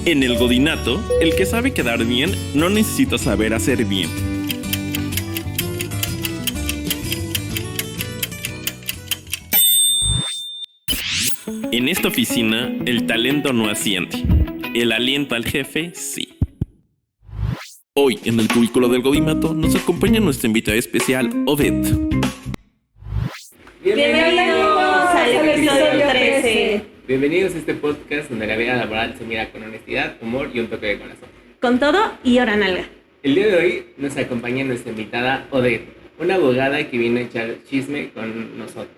En el Godinato, el que sabe quedar bien no necesita saber hacer bien. En esta oficina, el talento no asciende. El aliento al jefe, sí. Hoy, en el cubículo del Godinato, nos acompaña nuestra invitada especial, Odette. Bienvenidos al episodio 13. Bienvenidos a este podcast donde la vida laboral se mira con honestidad, humor y un toque de corazón. Con todo y hora nalga. El día de hoy nos acompaña nuestra invitada Odette, una abogada que viene a echar chisme con nosotros.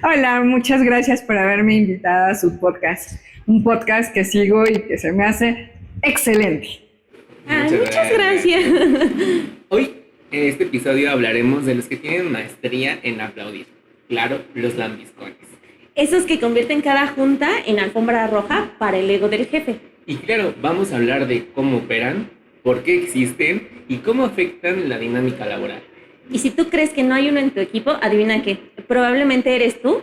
Hola, muchas gracias por haberme invitado a su podcast. Un podcast que sigo y que se me hace excelente. Muchas gracias. Hoy, en este episodio, hablaremos de los que tienen maestría en aplaudir. Claro, los lambiscones. Esos que convierten cada junta en alfombra roja para el ego del jefe. Y claro, vamos a hablar de cómo operan, por qué existen y cómo afectan la dinámica laboral. Y si tú crees que no hay uno en tu equipo, adivina qué, probablemente eres tú.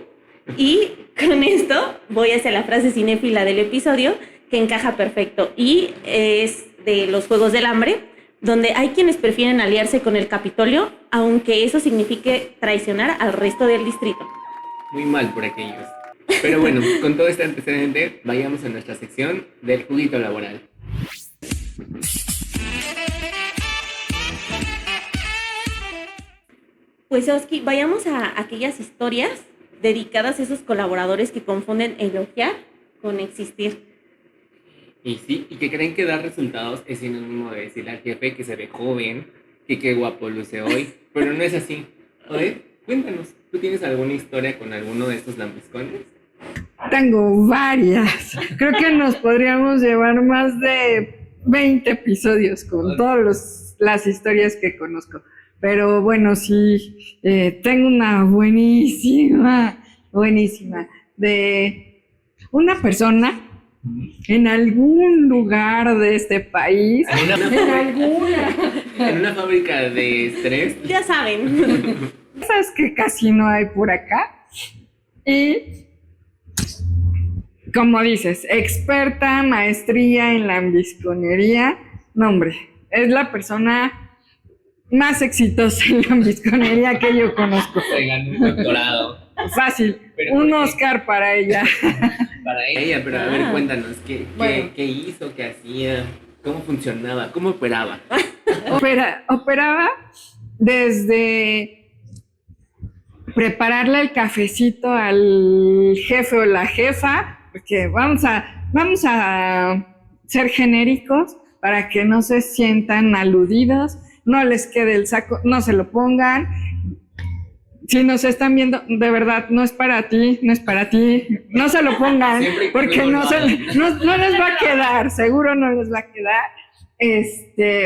Y con esto voy hacia la frase cinéfila del episodio que encaja perfecto y es de los Juegos del Hambre, donde hay quienes prefieren aliarse con el Capitolio, aunque eso signifique traicionar al resto del distrito. Muy mal por aquellos. Pero bueno, con todo este antecedente, vayamos a nuestra sección del juguito laboral. Pues Oski, vayamos a aquellas historias dedicadas a esos colaboradores que confunden elogiar con existir. Y sí, y que creen que dar resultados es sinónimo de decirle al jefe que se ve joven, que qué guapo luce hoy, pero no es así. Oye, cuéntanos, ¿tú tienes alguna historia con alguno de estos lambiscones? Tengo varias. Creo que nos podríamos llevar más de 20 episodios con todas las historias que conozco. Pero bueno, sí, tengo una buenísima, de una persona en algún lugar de este país. En una fábrica de estrés. Ya saben. Cosas que casi no hay por acá. Y, como dices, experta, maestría en lambisconería. No, hombre, es la persona más exitosa en lambisconería que yo conozco. Se ganó un doctorado. Fácil, un Oscar para ella. Para ella, pero a ver, cuéntanos, ¿qué hizo, qué hacía, cómo funcionaba, cómo operaba? Operaba desde prepararle el cafecito al jefe o la jefa, porque vamos a ser genéricos para que no se sientan aludidos, no les quede el saco, no se lo pongan. Si nos están viendo, de verdad, no es para ti, no se lo pongan, porque no les va a quedar, seguro no les va a quedar.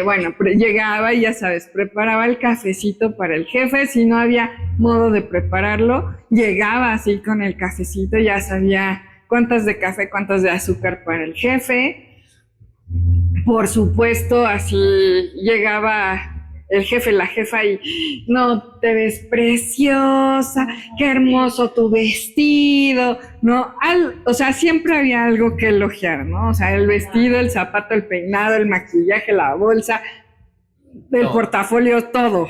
Bueno, llegaba y ya sabes, preparaba el cafecito para el jefe, si no había modo de prepararlo, llegaba así con el cafecito, ya sabía cuántas de café, cuántas de azúcar para el jefe. Por supuesto, así llegaba el jefe, la jefa, y no, te ves preciosa, qué hermoso tu vestido, ¿no? O sea, siempre había algo que elogiar, ¿no? O sea, el vestido, el zapato, el peinado, el maquillaje, la bolsa, el portafolio, todo.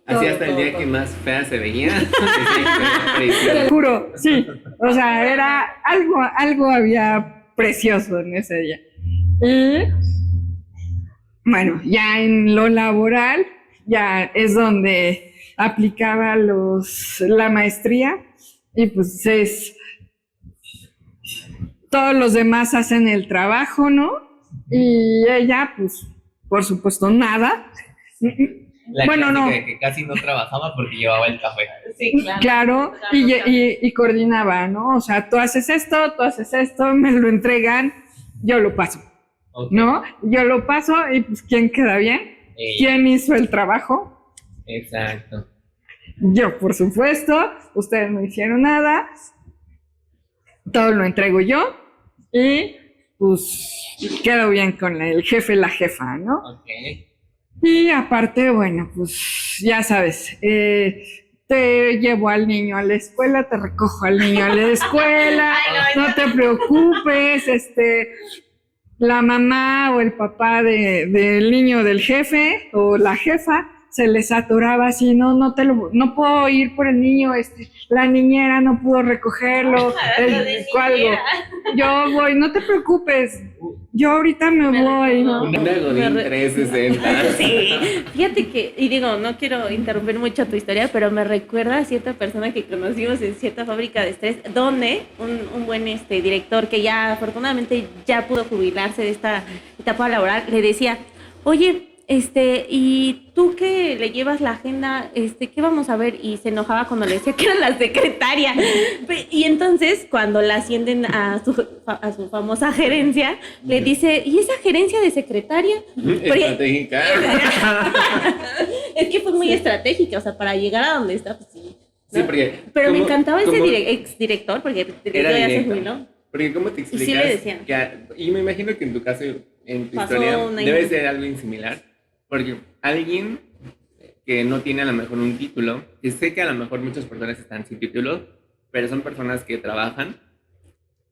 Así hasta el día que más fea se veía. Te juro, sí. O sea, era algo había precioso en ese día. Y bueno, ya en lo laboral, ya es donde aplicaba la maestría y pues todos los demás hacen el trabajo, ¿no? Y ella, pues, por supuesto, nada. No. De que casi no trabajaba porque llevaba el café. Sí, claro, y coordinaba, ¿no? O sea, tú haces esto, me lo entregan, yo lo paso. Okay. ¿No? Yo lo paso y pues ¿quién queda bien? ¿Quién hizo el trabajo? Exacto. Yo, por supuesto, ustedes no hicieron nada, todo lo entrego yo y pues quedo bien con el jefe, la jefa, ¿no? Okay. Y aparte, bueno, pues ya sabes, te llevo al niño a la escuela, te recojo al niño a la escuela, no te preocupes, la mamá o el papá del niño del jefe o la jefa se les atoraba así, no puedo ir por el niño, la niñera no pudo recogerlo, algo. Yo voy, no te preocupes, yo ahorita me voy, ¿no? Una Godín 360. Sí, fíjate que, y digo, no quiero interrumpir mucho tu historia, pero me recuerda a cierta persona que conocimos en cierta fábrica de estrés, donde un buen director que ya afortunadamente ya pudo jubilarse de esta etapa laboral, le decía, oye, y tú que le llevas la agenda, ¿qué vamos a ver? Y se enojaba cuando le decía que era la secretaria. Y entonces, cuando la ascienden a su famosa gerencia, le dice, ¿y esa gerencia de secretaria? Estratégica. Es que fue muy estratégica, o sea, para llegar a donde está, pues sí. Sí, porque... Pero me encantaba ese exdirector, porque era ya se directo. jubiló. Porque ¿cómo te explicas? Y sí le decían. Y me imagino que en tu caso, en tu Pasó historia, un año. debe ser algo similar. Porque alguien que no tiene a lo mejor un título, que sé que a lo mejor muchas personas están sin título, pero son personas que trabajan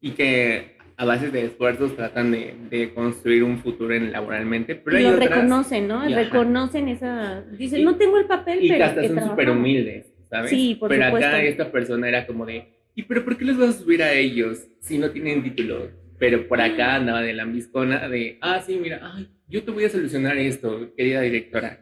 y que a base de esfuerzos tratan de construir un futuro laboralmente. Pero Y hay lo otras, reconocen, ¿no? y ajá. Reconocen esa... Dicen, no tengo el papel, Y que pero hasta que son súper trabajamos. humildes, ¿sabes? Sí, por pero supuesto. acá esta persona era como de, ¿y pero por qué les vas a subir a ellos si no tienen título? Pero por acá andaba de lambiscona de, sí, mira, yo te voy a solucionar esto, querida directora.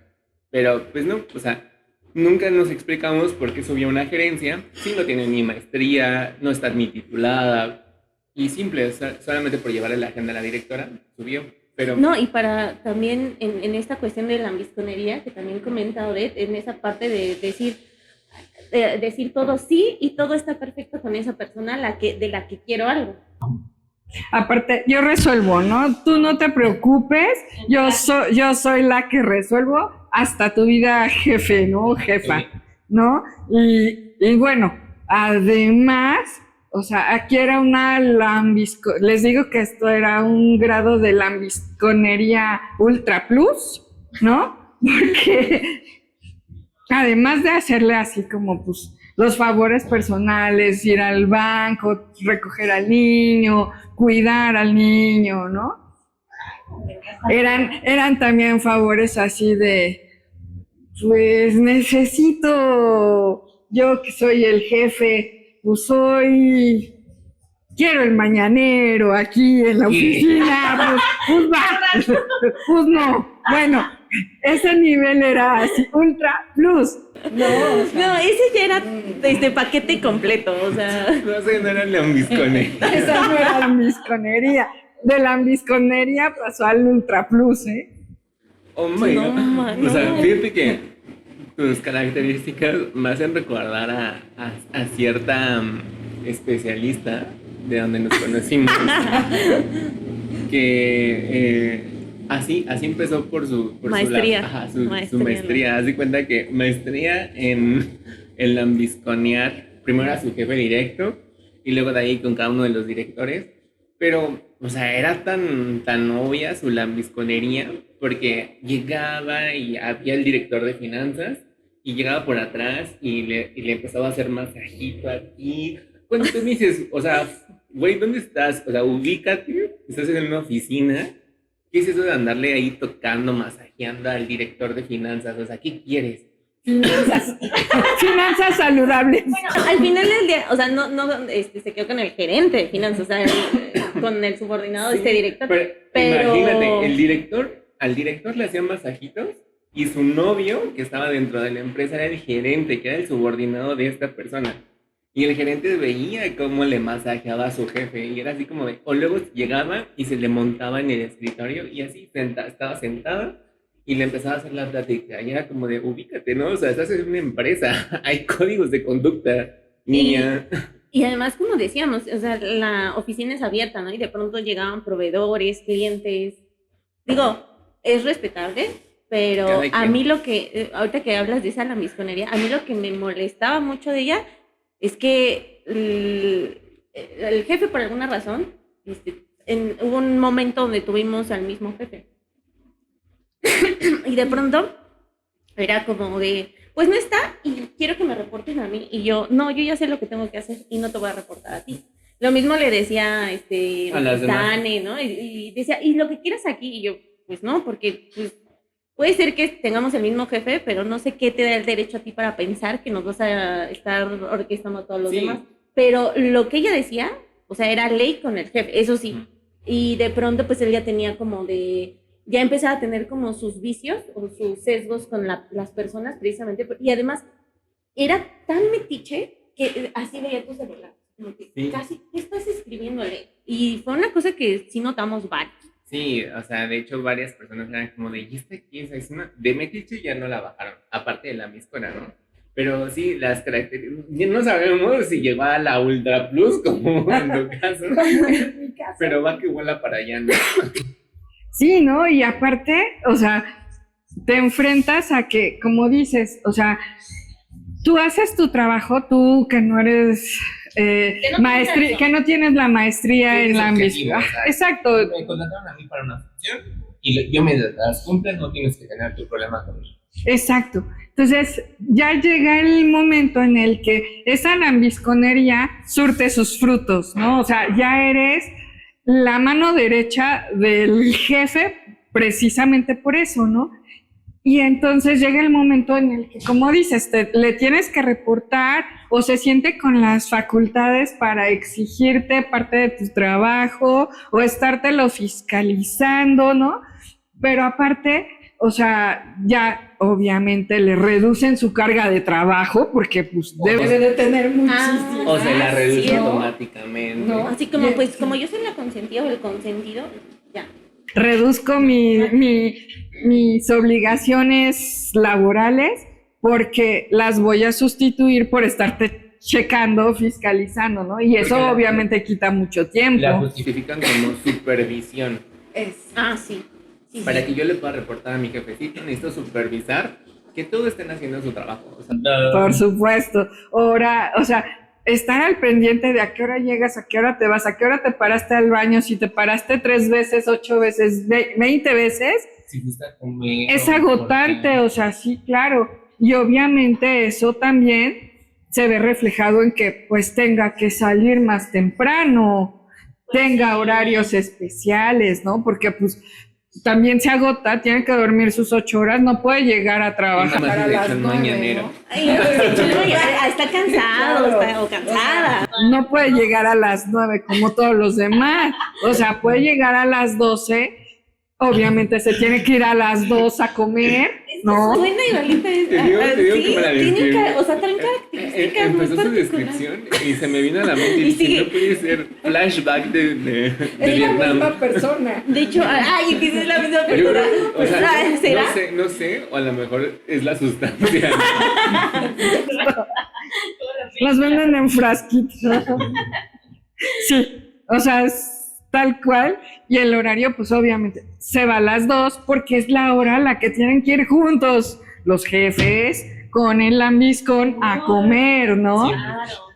Pero pues no, o sea, nunca nos explicamos por qué subió una gerencia si no tiene ni maestría, no está ni titulada. Y simple, solamente por llevarle la agenda a la directora, subió. Pero No, y para también en esta cuestión de la ambisconería, que también comenta Odette, en esa parte de decir todo sí y todo está perfecto con esa persona de la que quiero algo. Aparte, yo resuelvo, ¿no? Tú no te preocupes, yo soy la que resuelvo hasta tu vida jefe, ¿no? Jefa, ¿no? Y bueno, además, o sea, aquí era una les digo que esto era un grado de lambisconería ultra plus, ¿no? Porque además de hacerle así como, pues, los favores personales, ir al banco, recoger al niño, cuidar al niño, ¿no? Eran también favores así de, pues necesito, yo que soy el jefe, pues quiero el mañanero aquí en la oficina, pues va, pues no, bueno, ese nivel era así, ultra plus. No, ese ya era paquete completo, o sea. no sé, no era lambisconería. Esa no era lambisconería. De lambisconería pasó al ultra plus, ¿eh? Oh my No, God. man, O sea, no. fíjate que tus características me hacen recordar a cierta especialista de donde nos conocimos. Que así empezó por su Maestría. su maestría. Haz de cuenta que maestría en lambisconear primero a su jefe directo y luego de ahí con cada uno de los directores. Pero, o sea, era tan obvia su lambisconería porque llegaba y había el director de finanzas y llegaba por atrás y le empezaba a hacer masajito aquí. Cuando tú me dices, o sea, güey, ¿dónde estás? O sea, ubícate, estás en una oficina. ¿Qué es eso de andarle ahí tocando, masajeando al director de finanzas? O sea, ¿qué quieres? Finanzas saludables. Bueno, al final del día, o sea, no se quedó con el gerente de finanzas, o sea, con el subordinado de este director. Pero Imagínate, al director le hacían masajitos y su novio, que estaba dentro de la empresa, era el gerente, que era el subordinado de esta persona. Y el gerente veía cómo le masajeaba a su jefe y era así como de... O luego llegaba y se le montaba en el escritorio y así estaba sentada y le empezaba a hacer la plática. Y era como de, ubícate, ¿no? O sea, estás en una empresa, hay códigos de conducta, niña. Y además, como decíamos, o sea, la oficina es abierta, ¿no? Y de pronto llegaban proveedores, clientes. Digo, es respetable, pero a mí lo que, ahorita que hablas de esa lambisconería, a mí lo que me molestaba mucho de ella es que el jefe, por alguna razón, hubo un momento donde tuvimos al mismo jefe. Y de pronto era como de, pues no está y quiero que me reporten a mí. Y yo, no, yo ya sé lo que tengo que hacer y no te voy a reportar a ti. Lo mismo le decía A las demás. Dane, ¿no? Y decía, ¿y lo que quieras aquí? Y yo, pues no, porque pues, puede ser que tengamos el mismo jefe, pero no sé qué te da el derecho a ti para pensar que nos vas a estar orquestando a todos los Sí. demás. Pero lo que ella decía, o sea, era ley con el jefe, eso sí. Y de pronto, pues él ya tenía como ya empezaba a tener como sus vicios o sus sesgos con las personas, precisamente. Y además, era tan metiche que así veía tu celular. Como que Sí. casi, ¿qué estás escribiéndole? Y fue una cosa que sí notamos varios. Sí, o sea, de hecho varias personas eran como de, ¿y esta quién es? De metiche ya no la bajaron, aparte de la miscona, ¿no? Pero sí, las características, no sabemos si llegó a la Ultra Plus, como en tu caso, En mi caso. pero va que vuela para allá, ¿no? Sí, ¿no? Y aparte, o sea, te enfrentas a que, como dices, o sea, tú haces tu trabajo, tú que no eres no que no tienes la maestría Tienes en la objetivo, misma. o sea, Exacto, Me contrataron a mí para una función y yo me las cumples, no tienes que tener tu problema conmigo. exacto. Entonces, ya llega el momento en el que esa lambisconería surte sus frutos, ¿no? O sea, ya eres la mano derecha del jefe precisamente por eso, ¿no? Y entonces llega el momento en el que, como dices, le tienes que reportar o se siente con las facultades para exigirte parte de tu trabajo o estártelo fiscalizando, ¿no? Pero aparte, o sea, ya obviamente le reducen su carga de trabajo porque pues debe de tener muchísimo. O se la reduce sí, ¿no? automáticamente. No. Así como, pues, como yo soy la consentida o el consentido, ya. Reduzco mis obligaciones laborales porque las voy a sustituir por estarte checando, fiscalizando, ¿no? Y eso Porque obviamente quita mucho tiempo. La justifican como supervisión. Ah, sí. Sí, Para sí. que yo le pueda reportar a mi jefecito, necesito supervisar que todos estén haciendo su trabajo. O sea, Por supuesto. Ahora, o sea, estar al pendiente de a qué hora llegas, a qué hora te vas, a qué hora te paraste al baño, si te paraste 3 veces, 8 veces, 20 veces, si fuiste a comer, es o agotante, porque- o sea, sí, claro. Y obviamente eso también se ve reflejado en que pues tenga que salir más temprano, tenga horarios especiales, ¿no? Porque pues también se agota, tiene que dormir sus 8 horas, no puede llegar a Y trabajar más a las dirección 9, mañanero. ¿no? Ay, está cansado Claro. o cansada. No puede llegar a las 9 como todos los demás. O sea, puede llegar a las 12. Obviamente se tiene que ir a las 2 a comer, ¿no? Suena igualita. Te digo Sí, que me la tiene describí. o sea, traen características muy Empezó su particulares. descripción y se me vino a la mente y Y dije, sigue. no puede ser flashback de Es la Vietnam. misma persona. De hecho, ay, que es la misma Pero yo persona. creo, o sea, Ah, ¿será? no sé, o a lo mejor es la sustancia. Las venden en frasquitos. Sí, o sea, es tal cual. Y el horario, pues obviamente, se va a las 2 porque es la hora a la que tienen que ir juntos los jefes con el lambiscón a comer, ¿no? Sí,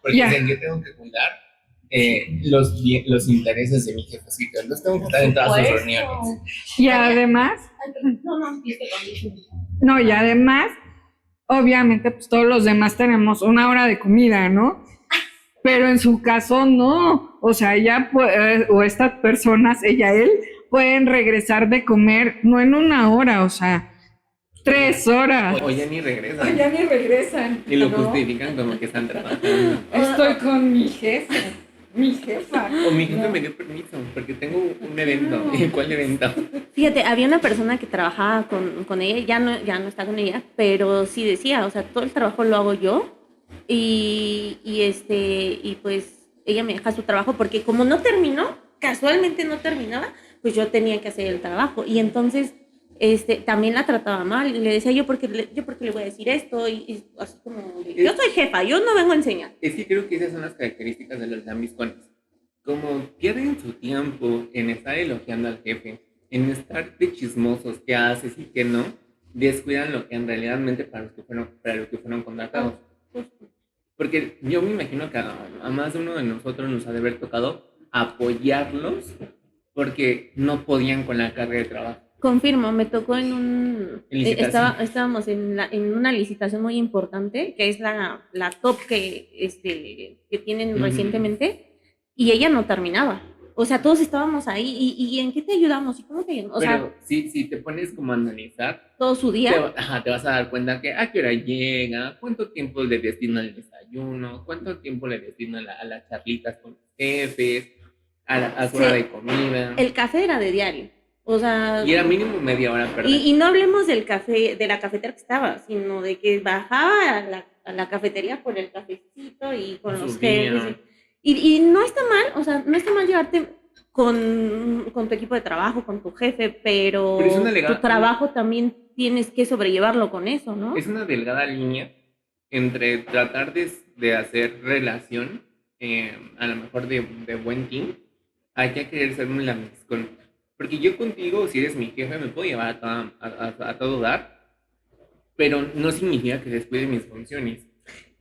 porque Ya. dicen, yo tengo que cuidar los intereses de mi jefecito. Los tengo que estar en todas sus reuniones. Y además, no, y además, obviamente, pues todos los demás tenemos una hora de comida, ¿no? Pero en su caso no, o sea, ella o estas personas, ella, él, pueden regresar de comer no en una hora, o sea, 3 horas. O ya ni regresan. Ya ni regresan. Y lo ¿no? justifican como que están trabajando. Estoy con mi jefe, mi jefa. O mi jefe me dio permiso porque tengo un evento. ¿Y cuál evento? Fíjate, había una persona que trabajaba con ella, ya no está con ella, pero sí decía, o sea, todo el trabajo lo hago yo y pues ella me deja su trabajo porque como no terminó, casualmente no terminaba, pues yo tenía que hacer el trabajo y entonces también la trataba mal y le decía yo porque le voy a decir esto y así como yo soy jefa, yo no vengo a enseñar. Es que creo que esas son las características de los lambiscones. Como pierden su tiempo en estar elogiando al jefe, en estar de chismosos, qué haces y qué no, descuidan lo que en realidad para lo que fueron contratados. Porque yo me imagino que a más de uno de nosotros nos ha de haber tocado apoyarlos porque no podían con la carga de trabajo. Confirmo, me tocó en Licitación. estábamos en una licitación muy importante, que es la top que tienen recientemente, y ella no terminaba. O sea, todos estábamos ahí, ¿y en qué te ayudamos? ¿Y cómo te ayudamos? O sea, Pero si te pones como a analizar, todo su día. te vas a dar cuenta que a qué hora llega, cuánto tiempo le destina al desayuno, cuánto tiempo le destina a las charlitas con los jefes, a su hora de comida. El café era de diario. O sea, Y era mínimo media hora perdida. y no hablemos del café, de la cafetera que estaba, sino de que bajaba a la cafetería por el cafecito y con los jefes. Y no está mal, o sea, no está mal llevarte con tu equipo de trabajo, con tu jefe, pero es una tu trabajo también tienes que sobrellevarlo con eso, ¿no? Es una delgada línea entre tratar de hacer relación, a lo mejor de buen team, hay que querer ser muy lambiscón. Porque yo contigo, si eres mi jefe, me puedo llevar a todo dar, pero no significa que descuide mis funciones,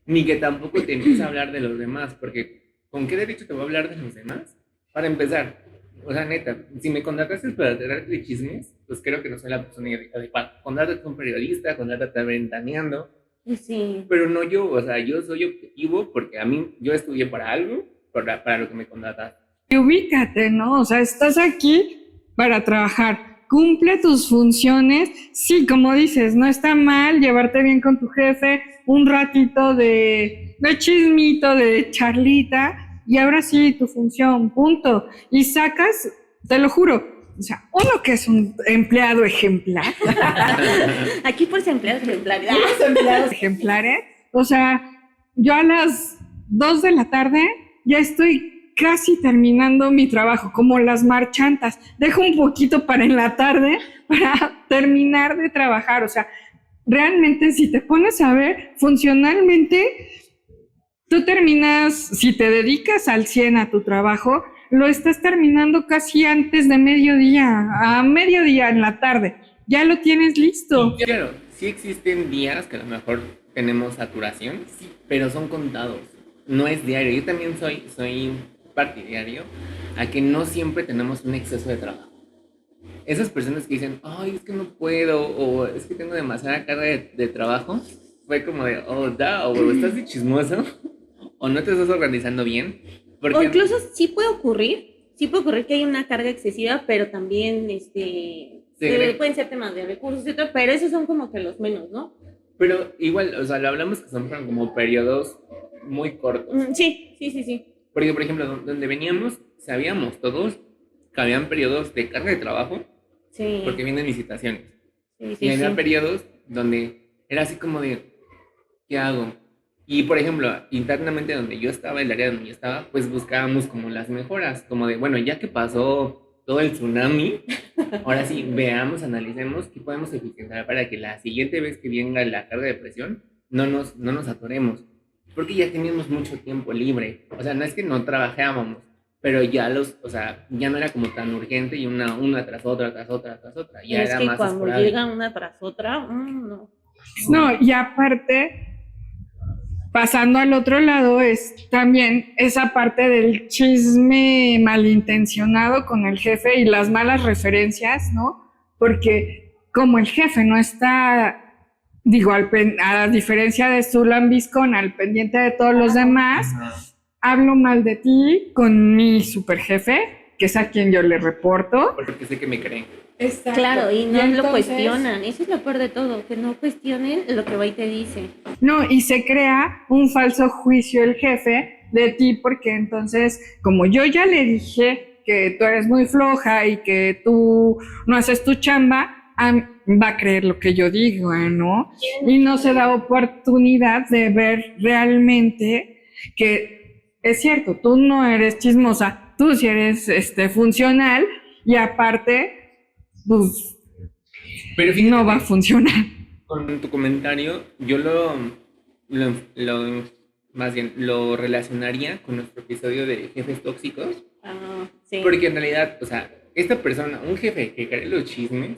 ni que tampoco te empieces a hablar de los demás, porque ¿con qué derecho te voy a hablar de los demás? Para empezar, o sea, neta, si me contrataste para darte chismes, pues creo que no soy la persona adecuada. Contrátate a un periodista, contrátate a Ventaneando, Sí. pero no yo, o sea, yo soy objetivo porque a mí, yo estudié para algo, para lo que me contrataste. Y ubícate, ¿no? O sea, estás aquí para trabajar. Cumple tus funciones. Sí, como dices, no está mal llevarte bien con tu jefe, un ratito de chismito, de charlita, y ahora sí, tu función, punto. Y sacas, te lo juro, o sea, uno que es un empleado ejemplar. Aquí por ser empleados ejemplares. Empleados ejemplares. O sea, yo a las 2 de la tarde ya estoy casi terminando mi trabajo, como las marchantas. Dejo un poquito para en la tarde para terminar de trabajar. O sea, realmente si te pones a ver, funcionalmente, tú terminas, si te dedicas al 100 a tu trabajo, lo estás terminando casi antes de mediodía, a mediodía en la tarde. Ya lo tienes listo. Y claro, sí existen días que a lo mejor tenemos saturación, sí, pero son contados. No es diario. Yo también soy partidario a que no siempre tenemos un exceso de trabajo. Esas personas que dicen, ay, es que no puedo, o es que tengo demasiada carga de trabajo, fue como de, o estás de chismoso, o no te estás organizando bien. O incluso sí puede ocurrir que hay una carga excesiva, pero también pueden ser temas de recursos, etc., pero esos son como que los menos, ¿no? Pero igual, o sea, lo hablamos que son como periodos muy cortos. Sí. Porque, por ejemplo, donde veníamos, sabíamos todos que habían periodos de carga de trabajo, sí, porque vienen licitaciones. Sí, y había periodos donde era así como de, ¿qué hago? Y, por ejemplo, internamente donde yo estaba, el área donde yo estaba, pues buscábamos como las mejoras, como de, bueno, ya que pasó todo el tsunami, ahora sí, veamos, analicemos qué podemos eficientar para que la siguiente vez que venga la carga de presión no nos atoremos. Porque ya teníamos mucho tiempo libre. O sea, no es que no trabajábamos, pero ya ya no era como tan urgente y una tras otra. Ya es era que más cuando esporádico. llega una tras otra, no. No, y aparte, pasando al otro lado, es también esa parte del chisme malintencionado con el jefe y las malas referencias, ¿no? Porque como el jefe no está, digo, a diferencia de su lambiscón, al pendiente de todos los demás, hablo mal de ti con mi super jefe, que es a quien yo le reporto. Porque sé que me creen. Exacto. Claro, y no entonces, lo cuestionan. Eso es lo peor de todo, que no cuestionen lo que va y te dice. No, y se crea un falso juicio el jefe de ti, porque entonces, como yo ya le dije que tú eres muy floja y que tú no haces tu chamba, va a creer lo que yo digo, ¿no? Y no se da oportunidad de ver realmente que es cierto, tú no eres chismosa, tú sí eres funcional, y aparte, pues, pero fíjate, no va a funcionar. Con tu comentario, yo más bien lo relacionaría con nuestro episodio de jefes tóxicos. Sí. Porque en realidad, o sea, esta persona, un jefe que cree los chismes,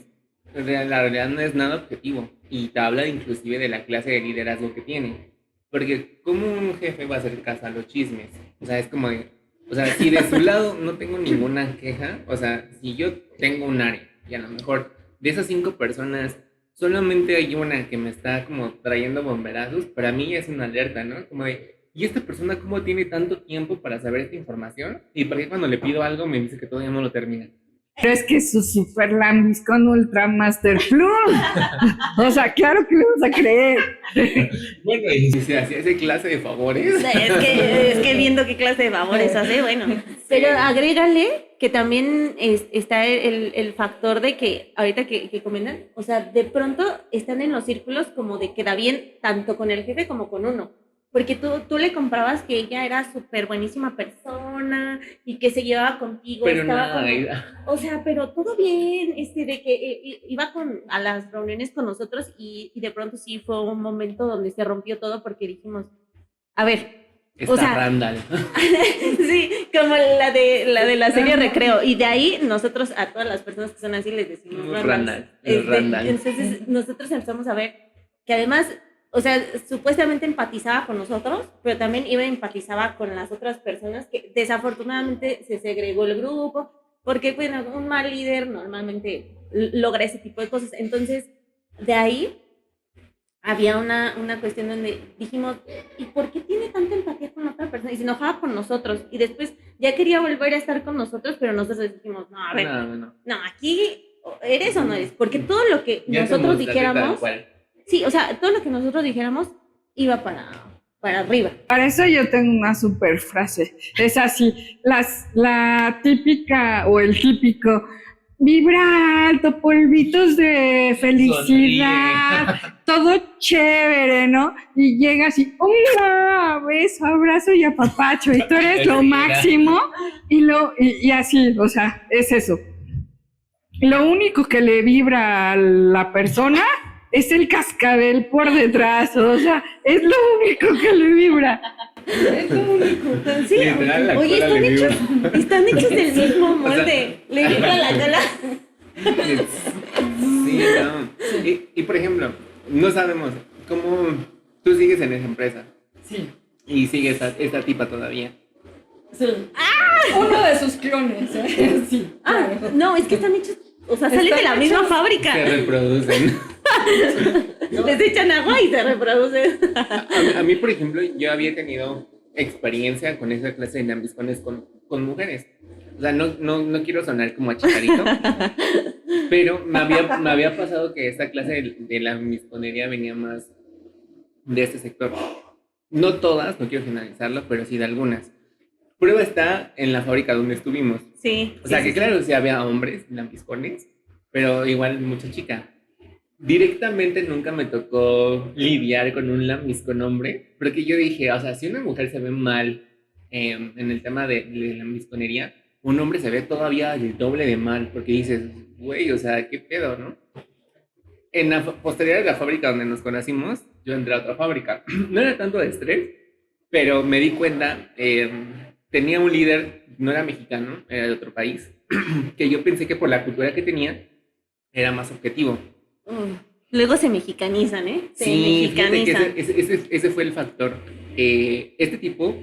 la realidad no es nada objetivo. Y te habla inclusive de la clase de liderazgo que tiene. Porque ¿cómo un jefe va a hacer caso a los chismes? O sea, es como de, o sea, si de su lado no tengo ninguna queja, o sea, si yo tengo un área y a lo mejor de esas 5 personas solamente hay una que me está como trayendo bomberazos, para mí es una alerta, ¿no? Como de, ¿y esta persona cómo tiene tanto tiempo para saber esta información? ¿Y por qué cuando le pido algo me dice que todavía no lo termina? Pero es que su super lambis con Ultra Master Plus. O sea, claro que le vas a creer. Bueno, y si se hacía esa clase de favores. Es que viendo qué clase de favores hace, bueno. Pero agrégale que también está el factor de que, ahorita que comentan, o sea, de pronto están en los círculos como de queda bien tanto con el jefe como con uno. Porque tú le comprabas que ella era súper buenísima persona y que se llevaba contigo. Pero estaba nada, o sea, pero todo bien, de que iba a las reuniones con nosotros y de pronto sí fue un momento donde se rompió todo porque dijimos, a ver, está o sea, Randall. sí, como la de la serie Recreo. Y de ahí nosotros a todas las personas que son así les decimos Randall. Entonces nosotros empezamos a ver que además, o sea, supuestamente empatizaba con nosotros, pero también iba empatizaba con las otras personas que desafortunadamente se segregó el grupo, porque bueno, un mal líder normalmente logra ese tipo de cosas. Entonces, de ahí había una cuestión donde dijimos, ¿y por qué tiene tanta empatía con otra persona? Y se enojaba con nosotros. Y después ya quería volver a estar con nosotros, pero nosotros dijimos, no, a ver, no, aquí eres o no eres. Porque todo lo que Ya nosotros somos dijéramos, sí, o sea, todo lo que nosotros dijéramos iba para arriba. Para eso yo tengo una super frase. Es así, la típica o el típico, vibra alto, polvitos de felicidad, todo chévere, ¿no? Y llega así, ¡oh! Beso, abrazo y apapacho, y tú eres lo máximo, y así, o sea, es eso. Lo único que le vibra a la persona es el cascabel por detrás, o sea, es lo único que le vibra. Es lo único. Sí, Literal, oye, están hechos del mismo molde. O sea, le vibra la cola. Sí, no. Y por ejemplo, no sabemos cómo tú sigues en esa empresa. Sí. Y sigue esta tipa todavía. Sí. Uno de sus clones, ¿eh? Sí. No, es que están hechos, o sea, salen de la misma fábrica. Se reproducen. Les echan agua y se reproducen. A mí, por ejemplo, yo había tenido experiencia con esa clase de lambiscones con mujeres. O sea, no quiero sonar como a Chicharito, pero me había pasado que esta clase de lambisconería venía más de este sector. No todas, no quiero generalizarlo, pero sí de algunas. Prueba está en la fábrica donde estuvimos. Sí. O sea, que claro, sí había hombres lambiscones, pero igual mucha chica. Directamente nunca me tocó lidiar con un lambiscón hombre, porque yo dije, o sea, si una mujer se ve mal en el tema de lambisconería, un hombre se ve todavía el doble de mal, porque dices, güey, o sea, qué pedo, ¿no? En la posterior de la fábrica donde nos conocimos, yo entré a otra fábrica. No era tanto de estrés, pero me di cuenta, tenía un líder, no era mexicano, era de otro país, que yo pensé que por la cultura que tenía, era más objetivo. Luego se mexicanizan, ¿eh? Sí, fíjate que ese fue el factor. Este tipo,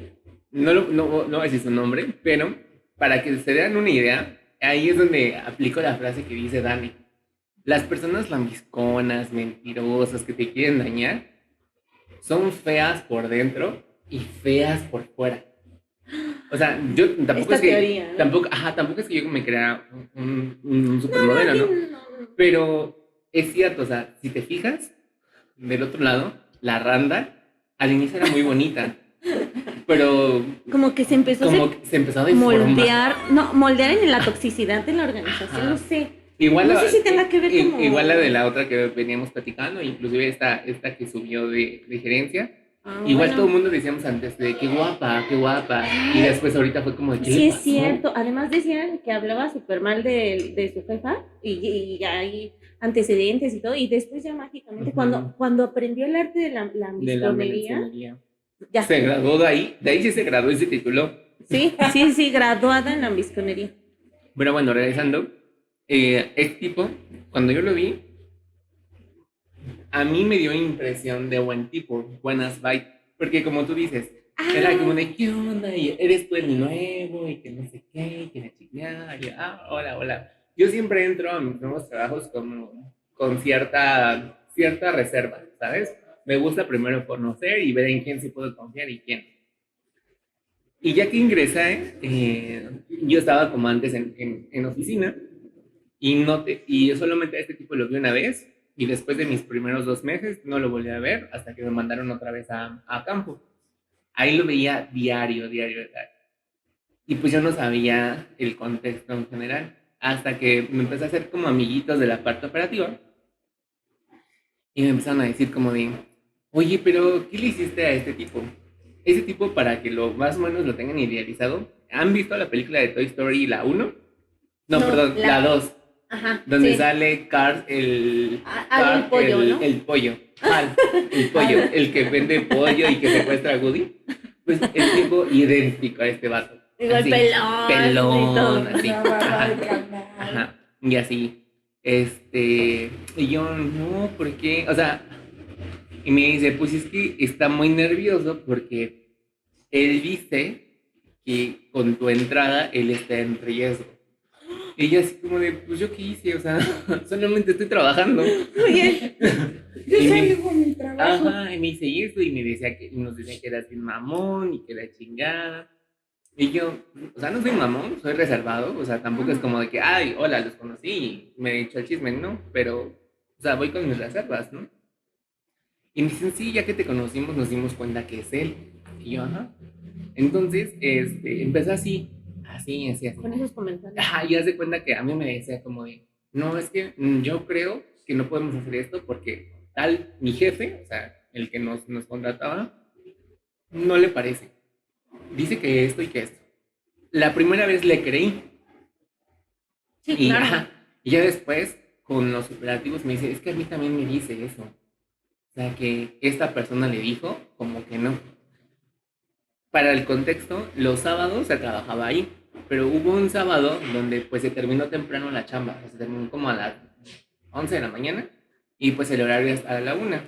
no voy a decir su nombre, pero para que se den una idea, ahí es donde aplico la frase que dice Dani. Las personas lambisconas, mentirosas, que te quieren dañar, son feas por dentro y feas por fuera. O sea, yo tampoco Esta teoría, ¿no? tampoco es que yo me crea un supermodelo, ¿no? Pero es cierto, o sea, si te fijas, del otro lado, la Randa al inicio era muy bonita, pero como que se empezó a deformar. moldear en la toxicidad de la organización, Ajá. no sé. Igual no sé si tenga que ver como... Igual la de la otra que veníamos platicando, inclusive esta que subió de gerencia. Igual bueno. todo el mundo decíamos antes de qué guapa, y después ahorita fue como de qué Sí, le es pasó? cierto. Además decían que hablaba súper mal de su jefa y hay antecedentes y todo, y después ya mágicamente, cuando aprendió el arte de la De la lambisconería, mencionería. ya. Se graduó de ahí sí se graduó y se tituló. Sí, graduada en lambisconería. Pero bueno, regresando, este tipo, cuando yo lo vi, a mí me dio impresión de buen tipo, buenas vibes, porque como tú dices, era como de, ¿qué onda? Y eres tú el nuevo, y que no sé qué, y que la chingada, y hola. Yo siempre entro a mis nuevos trabajos con cierta reserva, ¿sabes? Me gusta primero conocer y ver en quién sí puedo confiar y quién. Y ya que ingresé, yo estaba como antes en oficina y yo solamente a este tipo lo vi una vez y después de mis primeros 2 meses no lo volví a ver hasta que me mandaron otra vez a campo. Ahí lo veía diario, diario, diario. Y pues yo no sabía el contexto en general hasta que me empecé a hacer como amiguitos de la parte operativa y me empezaron a decir como de, oye, pero ¿qué le hiciste a este tipo? Ese tipo, para que lo más o menos lo tengan idealizado, ¿han visto la película de Toy Story, la uno? No, No, perdón, la 2, Ajá. donde sí. sale Cars, El pollo, ¿no? el pollo, el pollo, el que vende pollo y que secuestra a Woody. Pues el tipo idéntico a este vato. Igual Así, pelón. pelón, y así. La barba de Ajá, carnal. ajá, y así. Y yo, no, ¿por qué? O sea, y me dice, pues es que está muy nervioso porque él dice que con tu entrada él está en riesgo. Y yo así como de, pues yo qué hice, o sea, solamente estoy trabajando. Oye, Yo Y me- salgo mi trabajo. Ajá, y me dice y eso y nos decía que eras bien mamón y que la chingada. Y yo, o sea, no soy mamón, soy reservado, o sea, tampoco es como de que, ay, hola, los conocí y me he hecho el chisme, no, pero, o sea, voy con mis reservas, ¿no? Y me dicen, sí, ya que te conocimos nos dimos cuenta que es él. Y yo, ajá. Entonces, empezó así, así, así, así. con esos comentarios. Ajá, y haz de cuenta que a mí me decía como de, no, es que yo creo que no podemos hacer esto porque tal, mi jefe, o sea, el que nos contrataba, no le parece. Dice que esto y que esto. La primera vez le creí Sí, y, claro. ajá, y ya después con los operativos me dice, es que a mí también me dice eso. O sea, que esta persona le dijo como que no. Para el contexto, los sábados se trabajaba ahí, pero hubo un sábado donde pues se terminó temprano la chamba, o sea, se terminó como a las 11 de la mañana y pues el horario es a la 1.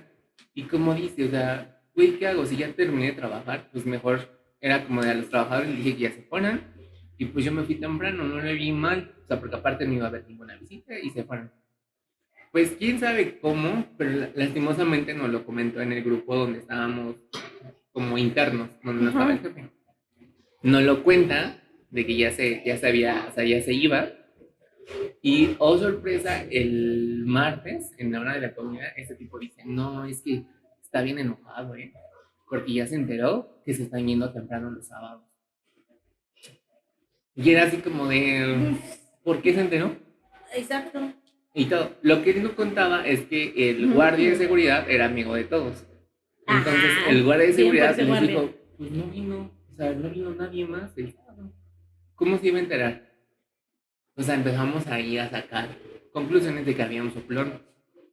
Y como dice, o sea, güey, ¿qué hago? Si ya terminé de trabajar, pues mejor era como de a los trabajadores les dije que ya se fueran y pues yo me fui temprano, no le vi mal, o sea, porque aparte no iba a haber ninguna visita y se fueron. Pues quién sabe cómo, pero lastimosamente nos lo comentó en el grupo donde estábamos como internos, donde no estaba el jefe. Nos lo cuenta de que ya se había, o sea, ya se iba. Y, oh sorpresa, el martes, en la hora de la comida, este tipo dice, no, es que está bien enojado, porque ya se enteró que se están yendo temprano los sábados. Y era así como de, ¿por qué se enteró? Exacto. Y todo. Lo que él nos contaba es que el guardia de seguridad era amigo de todos. Entonces, Ajá, el guardia de bien por seguridad ese les guardia. dijo, pues no vino, o sea, no vino nadie más el sábado. ¿Cómo se iba a enterar? O sea, empezamos ahí a sacar conclusiones de que había un soplón.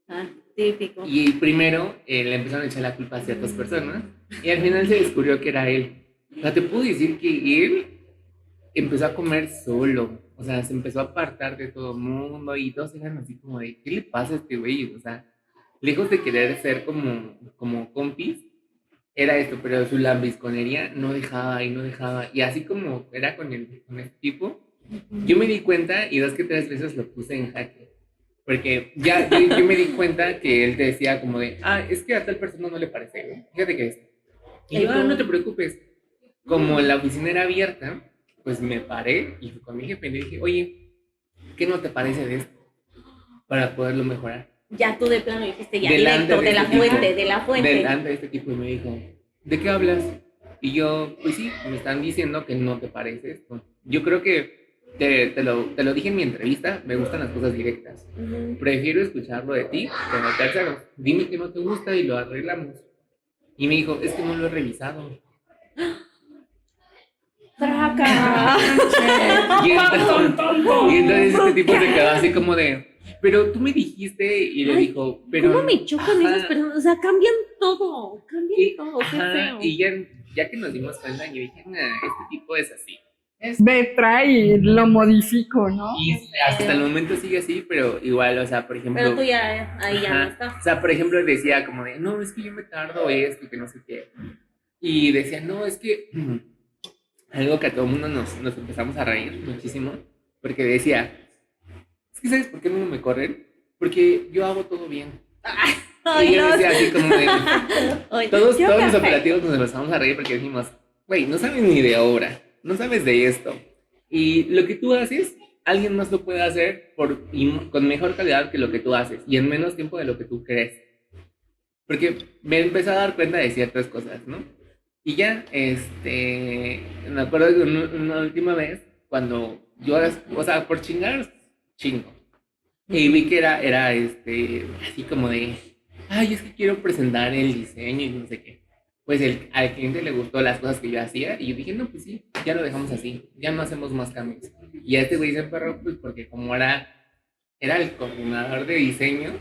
Ah, típico. Y primero le empezaron a echar la culpa a ciertas personas y al final se descubrió que era él. O sea, te puedo decir que él empezó a comer solo. O sea, se empezó a apartar de todo el mundo y todos eran así como de, ¿qué le pasa a este güey? O sea, lejos de querer ser como compis, era esto, pero su lambisconería no dejaba y no dejaba. Y así como era con este tipo, yo me di cuenta y 2 que 3 veces lo puse en jaque. Porque ya yo me di cuenta que él te decía como de, es que a tal persona no le parece, ¿no? Fíjate que es. Y yo, no te preocupes. Como la oficina era abierta, pues me paré y fui con mi jefe y le dije, oye, ¿qué no te parece de esto? Para poderlo mejorar. Ya tú de plano dijiste, ya Delante directo, de la este tipo. fuente, de la fuente. Delante de este tipo y me dijo, ¿de qué hablas? Y yo, pues sí, me están diciendo que no te parece esto. Yo creo que te lo dije en mi entrevista, me gustan las cosas directas. Ujú. Prefiero escucharlo de ti que de terceros. Dime que no te gusta y lo arreglamos. Y me dijo, es que no lo he revisado. Traca. Y entonces este tipo se quedó así como de, pero tú me dijiste y le Ay, dijo, pero... ¿Cómo me chocan Ajá. esas personas? O sea, cambian todo, Y, todo, qué ajá, feo. y ya que nos dimos cuenta, yo dije, nah, este tipo es así. Ve, trae y lo modifico, ¿no? Y hasta el momento sigue así, pero igual, o sea, por ejemplo... Pero tú ya, ahí ya no ajá, estás. o sea, por ejemplo, decía como de, no, es que yo me tardo esto y que no sé qué. Y decía, no, es que... algo que a todo el mundo nos empezamos a reír muchísimo, porque decía, es que ¿sabes por qué no me corren? Porque yo hago todo bien. Ay, Y yo no. decía así como de, Ay, todos yo los café. operativos nos empezamos a reír porque dijimos, güey, no sabes ni de obra, no sabes de esto. Y lo que tú haces, alguien más lo puede hacer con mejor calidad que lo que tú haces y en menos tiempo de lo que tú crees. Porque me empecé a dar cuenta de ciertas cosas, ¿no? Y ya, me acuerdo de una última vez, cuando yo, o sea, por chingar, chingo. Y vi que era así como de, ay, es que quiero presentar el diseño y no sé qué. Pues al cliente le gustó las cosas que yo hacía y yo dije, no, pues sí, ya lo dejamos así, ya no hacemos más cambios. Y a este güey se emperró, pues porque como era el coordinador de diseño,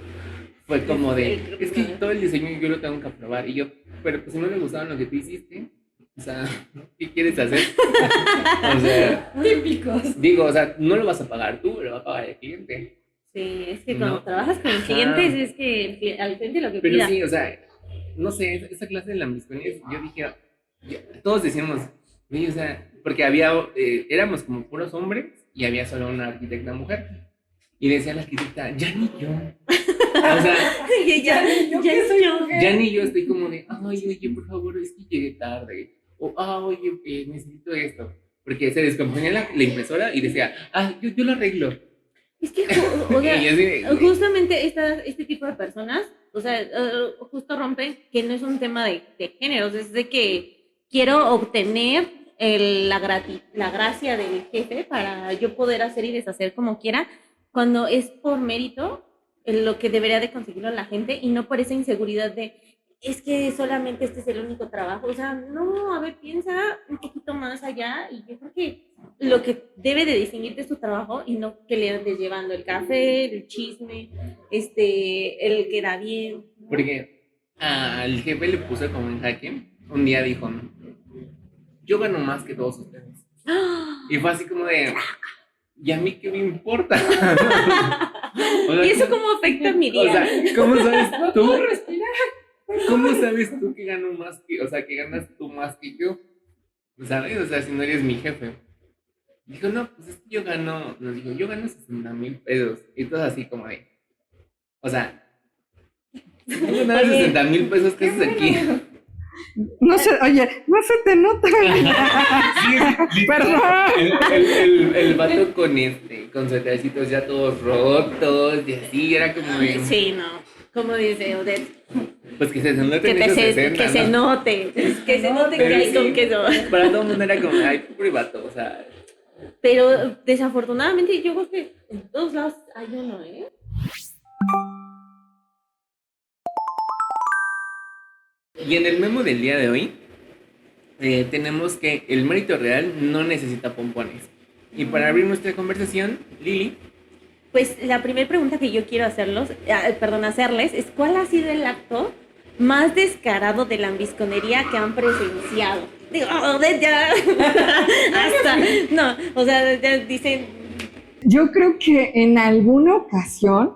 fue como de, es que todo el diseño yo lo tengo que aprobar. Y yo, pero pues si no le gustaban lo que tú hiciste, o sea, ¿qué quieres hacer? O sea, Típicos. digo, o sea, no lo vas a pagar tú, lo va a pagar el cliente. Sí, es que cuando No. trabajas con Ajá. clientes es que al cliente lo que Pero pida. sí, o sea, no sé, esa clase de lambiscones, yo dije, todos decíamos, güey, o sea, porque éramos como puros hombres y había solo una arquitecta mujer. Y decía la arquitecta, ya ni yo. O sea, ya soy yo. ya ni yo estoy como de, ay, oye, por favor, es que llegué tarde. O, oye, necesito esto. Porque se descomponía la impresora y decía, yo lo arreglo. Es que, o sea, Y así de, justamente este tipo de personas, o sea, justo rompen que no es un tema de géneros, es de que quiero obtener la gracia del jefe para yo poder hacer y deshacer como quiera, cuando es por mérito lo que debería de conseguirlo la gente y no por esa inseguridad de es que solamente este es el único trabajo. O sea, no, a ver, piensa un poquito más allá y yo creo que lo que debe de distinguirte es tu trabajo y no que le andes llevando el café, el chisme, el que da bien. ¿No? porque al jefe le puso como en jaque. Un día dijo, yo gano más que todos ustedes. Y fue así como de, ¿y a mí qué me importa? O sea, ¿Y eso cómo afecta mi día? O sea, ¿cómo sabes tú? ¿Cómo sabes tú que gano más o sea, que ganas tú más que yo? ¿Sabes? O sea, si no eres mi jefe. Dijo, no, pues es que yo gano 60,000 pesos. Y todo así como de, o sea, si tú ganas 60,000 pesos, ¿qué haces aquí? No se, oye, no se te nota. Sí, Perdón. el vato con sus trajecitos ya todos rotos y así, era como de, Sí, no. Como dice Odette, pues que se note que, en esos 60, que se ¿no? note, que se note que Pero hay sí, con queso. para todo el mundo era como, ay, pobre vato, o sea. Pero desafortunadamente yo creo que en todos lados hay uno, ¿eh? Y en el memo del día de hoy, tenemos que el mérito real no necesita pompones. Y para abrir nuestra conversación, Lili, Pues la primera pregunta que yo quiero hacerles es ¿cuál ha sido el acto más descarado de lambisconería que han presenciado? Digo, Odette ya hasta, no, o sea, ya dicen, Yo creo que en alguna ocasión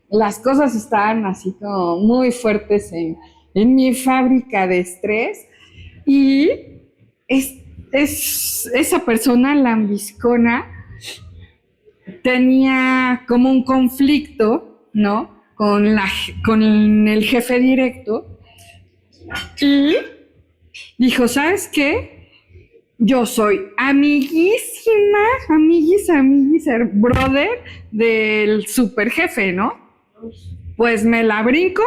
las cosas estaban así como muy fuertes en mi fábrica de estrés y esa persona lambiscona tenía como un conflicto, ¿no? Con el jefe directo y dijo, ¿sabes qué? Yo soy amiguísima, brother del super jefe, ¿no? Pues me la brinco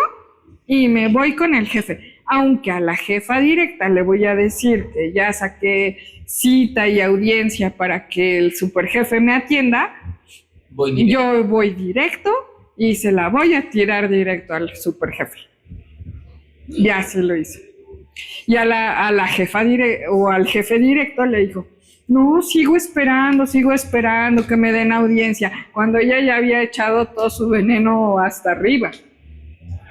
y me voy con el jefe. Aunque a la jefa directa le voy a decir que ya saqué cita y audiencia para que el super jefe me atienda, yo voy directo y se la voy a tirar directo al super jefe. Ya se lo hizo. Y a la jefa o al jefe directo le dijo, no, sigo esperando que me den audiencia, cuando ella ya había echado todo su veneno hasta arriba.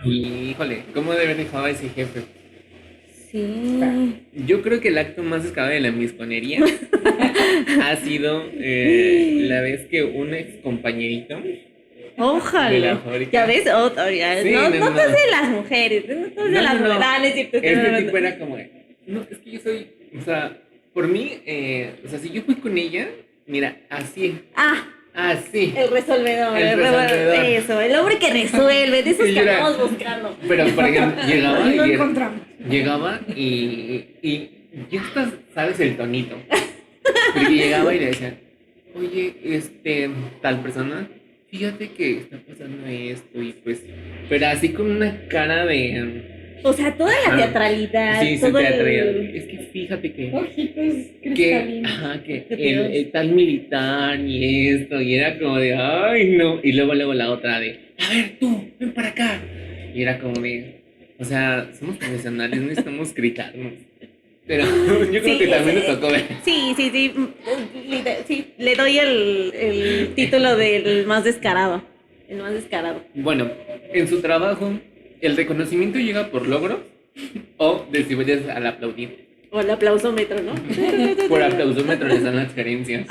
híjole, ¿cómo de haber dejado a ese jefe? sí, Yo creo que el acto más descarado de la misconería ha sido la vez que un ex compañerito de la ojalá. fábrica. Ya ves, ya, Sí, no no. todas de las mujeres, no todas de las mujeres. Ah, no es cierto, Este tipo era como de, no, es que yo soy, o sea, por mí, o sea, si yo fui con ella, mira, así, así. El resolvedor, El resolvedor. Eso, el hombre que resuelve, de esos Sí, que era- andamos buscando. Pero, por ejemplo, llegaba Y lo y encontramos. llegaba y ya estás, sabes el tonito. Porque llegaba y le decía, oye, tal persona, fíjate que está pasando esto y pues, pero así con una cara de... O sea, toda la Ajá. teatralidad, Sí, todo teatría. el... Es que fíjate que... Ojitos que, cristalinos. ajá, que Qué feos. el tal militar y esto, y era como de, ay, no, y luego la otra de, a ver, tú, ven para acá, y era como de, o sea, somos profesionales, no necesitamos gritarnos, pero yo creo Sí, que también nos tocó ver. Sí, sí, le doy el título del más descarado. El más descarado. Bueno, en su trabajo, ¿el reconocimiento llega por logros o recibes al aplaudir? O el aplausómetro, ¿no? Por aplausómetro les dan las gerencias.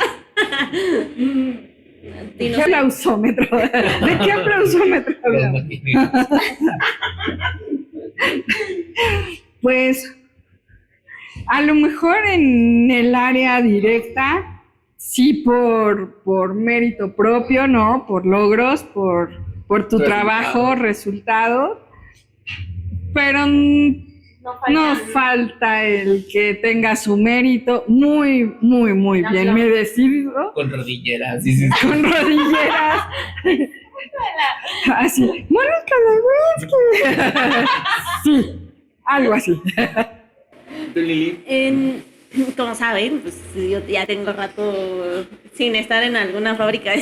Sí, ¿Qué no sé. aplausómetro? ¿De qué aplausómetro hablamos? Pues a lo mejor en el área directa, sí por mérito propio, ¿no? Por logros, por tu trabajo, resultado. Pero no falta el que tenga su mérito muy, muy, muy bien merecido, Con rodilleras, sí, sí, sí. con rodilleras. Así, Mónica Lewinsky. Sí, algo así. ¿Tú, Lili? Como saben, pues yo ya tengo rato sin estar en alguna fábrica,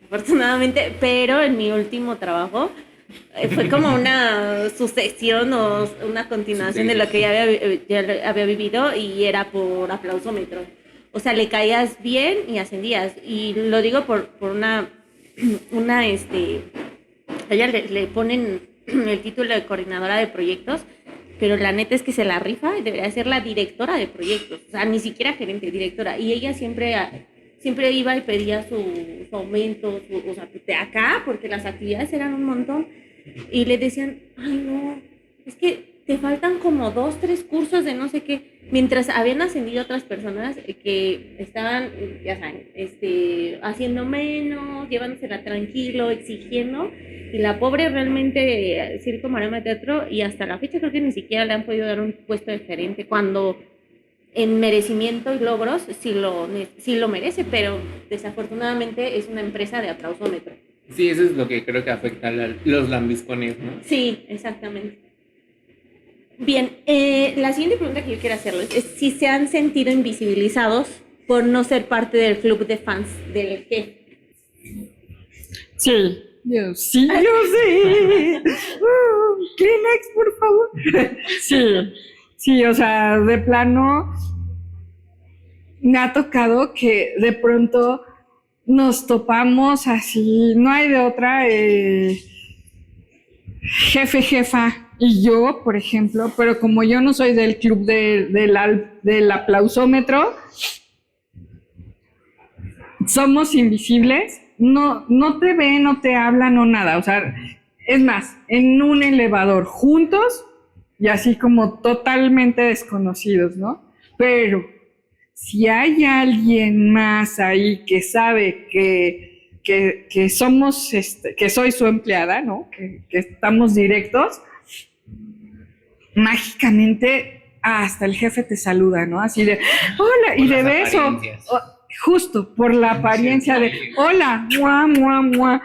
afortunadamente, pero en mi último trabajo fue como una sucesión o una continuación de lo que ya había vivido y era por aplausómetro. O sea, le caías bien y ascendías. Y lo digo por una, ella le ponen el título de coordinadora de proyectos, pero la neta es que se la rifa y debería ser la directora de proyectos, o sea, ni siquiera gerente, directora. Y ella siempre iba y pedía su aumento, o sea, de acá, porque las actividades eran un montón. Y le decían, ay no, es que te faltan como 2, 3 cursos de no sé qué. Mientras habían ascendido otras personas que estaban, ya saben, haciendo menos, llevándosela tranquilo, exigiendo. Y la pobre realmente, Circo, Maroma, Teatro, y hasta la fecha creo que ni siquiera le han podido dar un puesto de gerente, cuando en merecimiento y logros sí lo merece, pero desafortunadamente es una empresa de aplausómetro. Sí, eso es lo que creo que afecta a los lambiscones, ¿no? Sí, exactamente. Bien, la siguiente pregunta que yo quiero hacerles es si se han sentido invisibilizados por no ser parte del club de fans del jefe. Sí, yo sí. Kleenex, por favor. Sí, o sea, de plano me ha tocado que de pronto nos topamos así, no hay de otra, jefe, jefa y yo, por ejemplo, pero como yo no soy del club del aplausómetro, somos invisibles, no te ven, no te hablan, no nada, o sea, es más, en un elevador juntos y así como totalmente desconocidos, ¿no? Pero si hay alguien más ahí que sabe que somos, que soy su empleada, ¿no? Que estamos directos, mágicamente hasta el jefe te saluda, ¿no? Así de, hola, y Por de las beso, apariencias. justo por la apariencia de, hola, mua, mua, mua.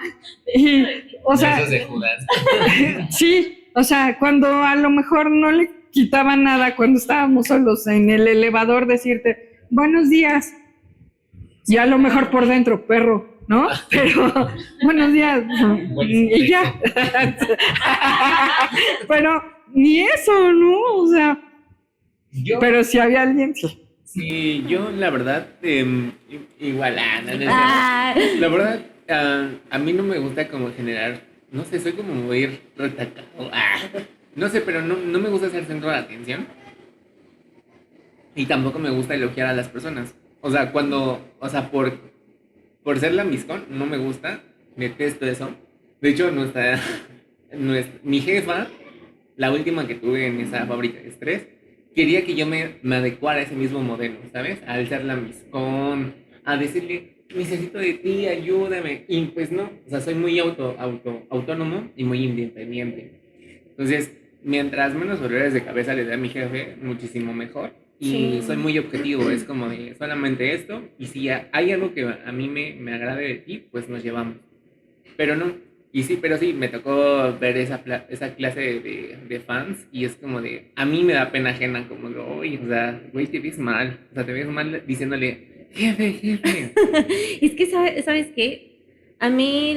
Y, o sea, Besos de Judas. sí, o sea, cuando a lo mejor no le quitaba nada cuando estábamos solos en el elevador decirte, buenos días, y a lo mejor por dentro, perro, ¿no? Pero, buenos días, y ya. Pero ni eso, ¿no? O sea, pero si había alguien, sí. Sí, yo la verdad, igual, no, no, no. Ah, La verdad, a mí no me gusta como generar, no sé, soy como muy retacado. No sé, pero no me gusta ser centro de atención. Y tampoco me gusta elogiar a las personas. O sea, por ser lambiscón, no me gusta, detesto eso. De hecho, mi jefa, la última que tuve en esa fábrica de estrés, quería que yo me adecuara a ese mismo modelo, ¿sabes? Al ser lambiscón, a decirle, necesito de ti, ayúdame. Y pues no, o sea, soy muy autónomo y muy independiente. Entonces, mientras menos dolores de cabeza le dé a mi jefe, muchísimo mejor. Y Sí. soy muy objetivo, es como de solamente esto, y si hay algo que a mí me agrade de ti, pues nos llevamos. Pero no, y sí, pero sí, me tocó ver esa clase de fans, y es como de, a mí me da pena ajena, como de, oye, o sea, güey, te ves mal, o sea, te ves mal diciéndole, jefe, jefe. Es que, ¿sabes qué? A mí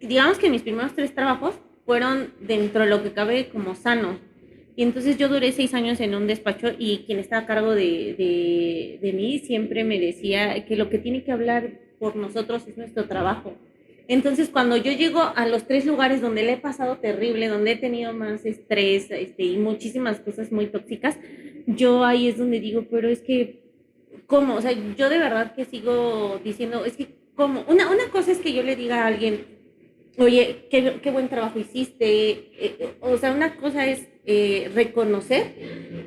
digamos que mis primeros 3 trabajos fueron dentro de lo que cabe como sano. Y entonces yo duré 6 años en un despacho y quien estaba a cargo de mí siempre me decía que lo que tiene que hablar por nosotros es nuestro trabajo. Entonces, cuando yo llego a los 3 lugares donde le he pasado terrible, donde he tenido más estrés, y muchísimas cosas muy tóxicas, yo ahí es donde digo, pero es que, ¿cómo? O sea, yo de verdad que sigo diciendo, es que, ¿cómo? Una cosa es que yo le diga a alguien, oye, qué buen trabajo hiciste. O sea, una cosa es reconocer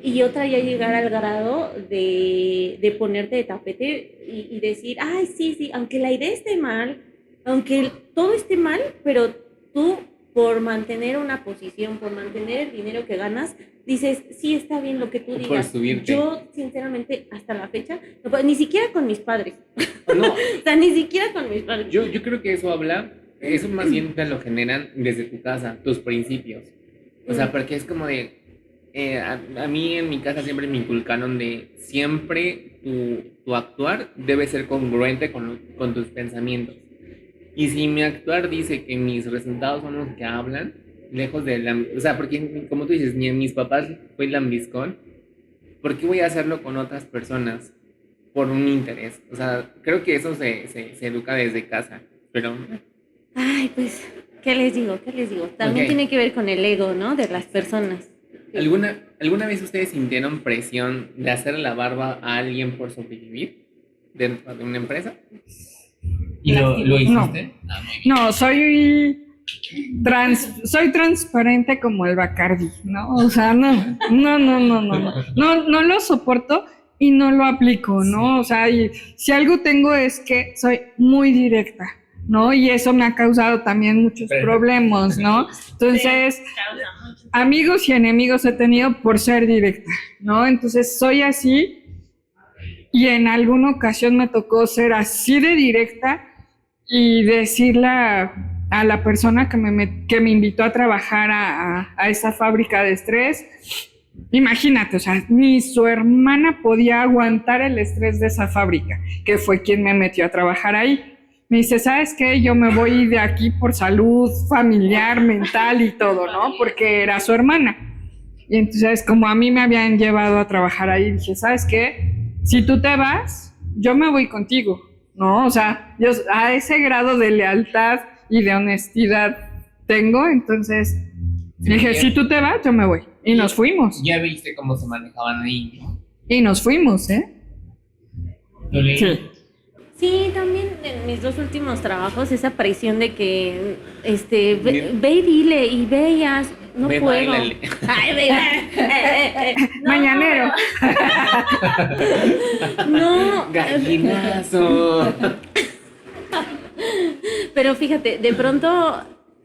y otra ya llegar al grado de ponerte de tapete y decir, ay, sí, sí, aunque la idea esté mal, aunque todo esté mal, pero tú por mantener una posición, por mantener el dinero que ganas, dices, sí, está bien lo que tú Por digas. subirte. Yo, sinceramente, hasta la fecha, no puedo, ni siquiera con mis padres. No, O sea, ni siquiera con mis padres. yo creo que eso más bien te lo generan desde tu casa, tus principios. O sea, porque es como de, a mí en mi casa siempre me inculcaron de siempre tu actuar debe ser congruente con tus pensamientos. Y si mi actuar dice que mis resultados son los que hablan, lejos de la... O sea, porque como tú dices, ni en mis papás fue lambiscón, ¿por qué voy a hacerlo con otras personas? Por un interés. O sea, creo que eso se educa desde casa. Pero, Ay, pues, ¿qué les digo? ¿Qué les digo? También Ok. tiene que ver con el ego, ¿no? De las personas. ¿alguna vez ustedes sintieron presión de hacer la barba a alguien por sobrevivir dentro de una empresa? ¿Y lo hiciste? No, soy transparente como el Bacardi, ¿no? O sea, no lo soporto y no lo aplico, ¿no? O sea, y si algo tengo es que soy muy directa, ¿no? Y eso me ha causado también muchos problemas, ¿no? Entonces, amigos y enemigos he tenido por ser directa, ¿no? Entonces, soy así y en alguna ocasión me tocó ser así de directa y decirle a la persona que me invitó a trabajar a esa fábrica de estrés, imagínate, o sea, ni su hermana podía aguantar el estrés de esa fábrica, que fue quien me metió a trabajar ahí. Me dice, ¿sabes qué? Yo me voy de aquí por salud familiar, mental y todo, ¿no? Porque era su hermana. Y entonces, como a mí me habían llevado a trabajar ahí, dije, ¿sabes qué? Si tú te vas, yo me voy contigo, ¿no? O sea, yo a ese grado de lealtad y de honestidad tengo, entonces dije, si tú te vas, yo me voy. Y nos fuimos. Ya viste cómo se manejaban ahí, ¿no? Y nos fuimos, ¿eh? Sí. Sí, también en mis 2 últimos trabajos, esa presión de que, ve y dile, y ve y haz. No Ve, puedo. báilale. Ay, ve. No. Mañanero. No. Gallinazo. Pero fíjate, de pronto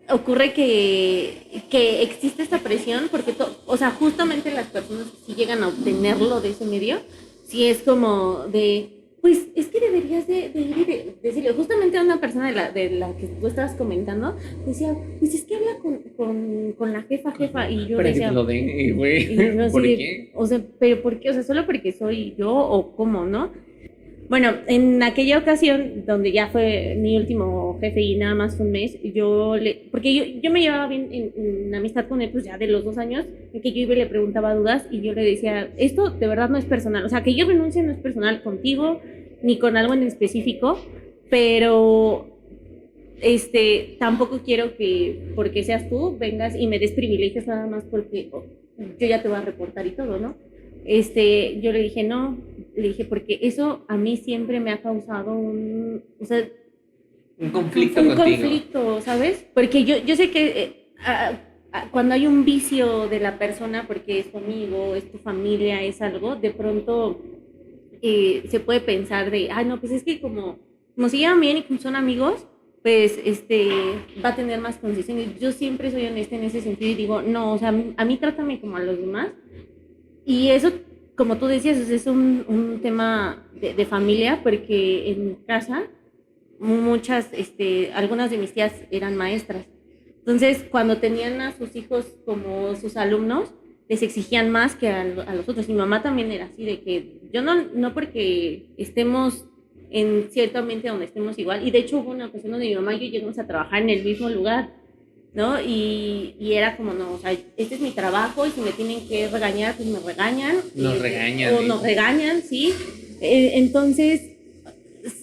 ocurre que existe esta presión porque, o sea, justamente las personas que sí llegan a obtenerlo de ese medio, sí es como de, pues es que deberías de ir y decirle, justamente a una persona de la que tú estabas comentando, decía, pues es que habla con la jefa, y yo Para que decía, te lo den, güey. y yo así ¿Por de, qué? o sea, pero ¿por qué? O sea, solo porque soy yo o cómo, ¿no? Bueno, en aquella ocasión donde ya fue mi último jefe y nada más un mes, porque yo me llevaba bien en amistad con él, pues ya de los 2 años, en que yo iba y le preguntaba dudas y yo le decía, esto de verdad no es personal, o sea, que yo renuncie no es personal contigo ni con algo en específico, pero tampoco quiero que porque seas tú vengas y me des privilegios nada más porque yo ya te voy a reportar y todo, ¿no? Yo le dije no, le dije porque eso a mí siempre me ha causado un conflicto un contigo. conflicto, ¿sabes? Porque yo sé que cuando hay un vicio de la persona porque es tu amigo, es tu familia, es algo, de pronto se puede pensar de, ay no, pues es que como se llevan bien y como son amigos, pues va a tener más concesiones. Yo siempre soy honesta en ese sentido y digo, no, o sea, a mí trátame como a los demás. Y eso como tú decías, es un tema de familia, porque en casa muchas, algunas de mis tías eran maestras. Entonces, cuando tenían a sus hijos como sus alumnos, les exigían más que a los otros. Mi mamá también era así, de que yo no porque estemos en cierto ambiente donde estemos igual, y de hecho hubo una ocasión donde mi mamá y yo llegamos a trabajar en el mismo lugar, ¿no? Y era como, no, o sea, este es mi trabajo y si me tienen que regañar, pues me regañan. Nos regañan. O nos regañan, sí. Entonces,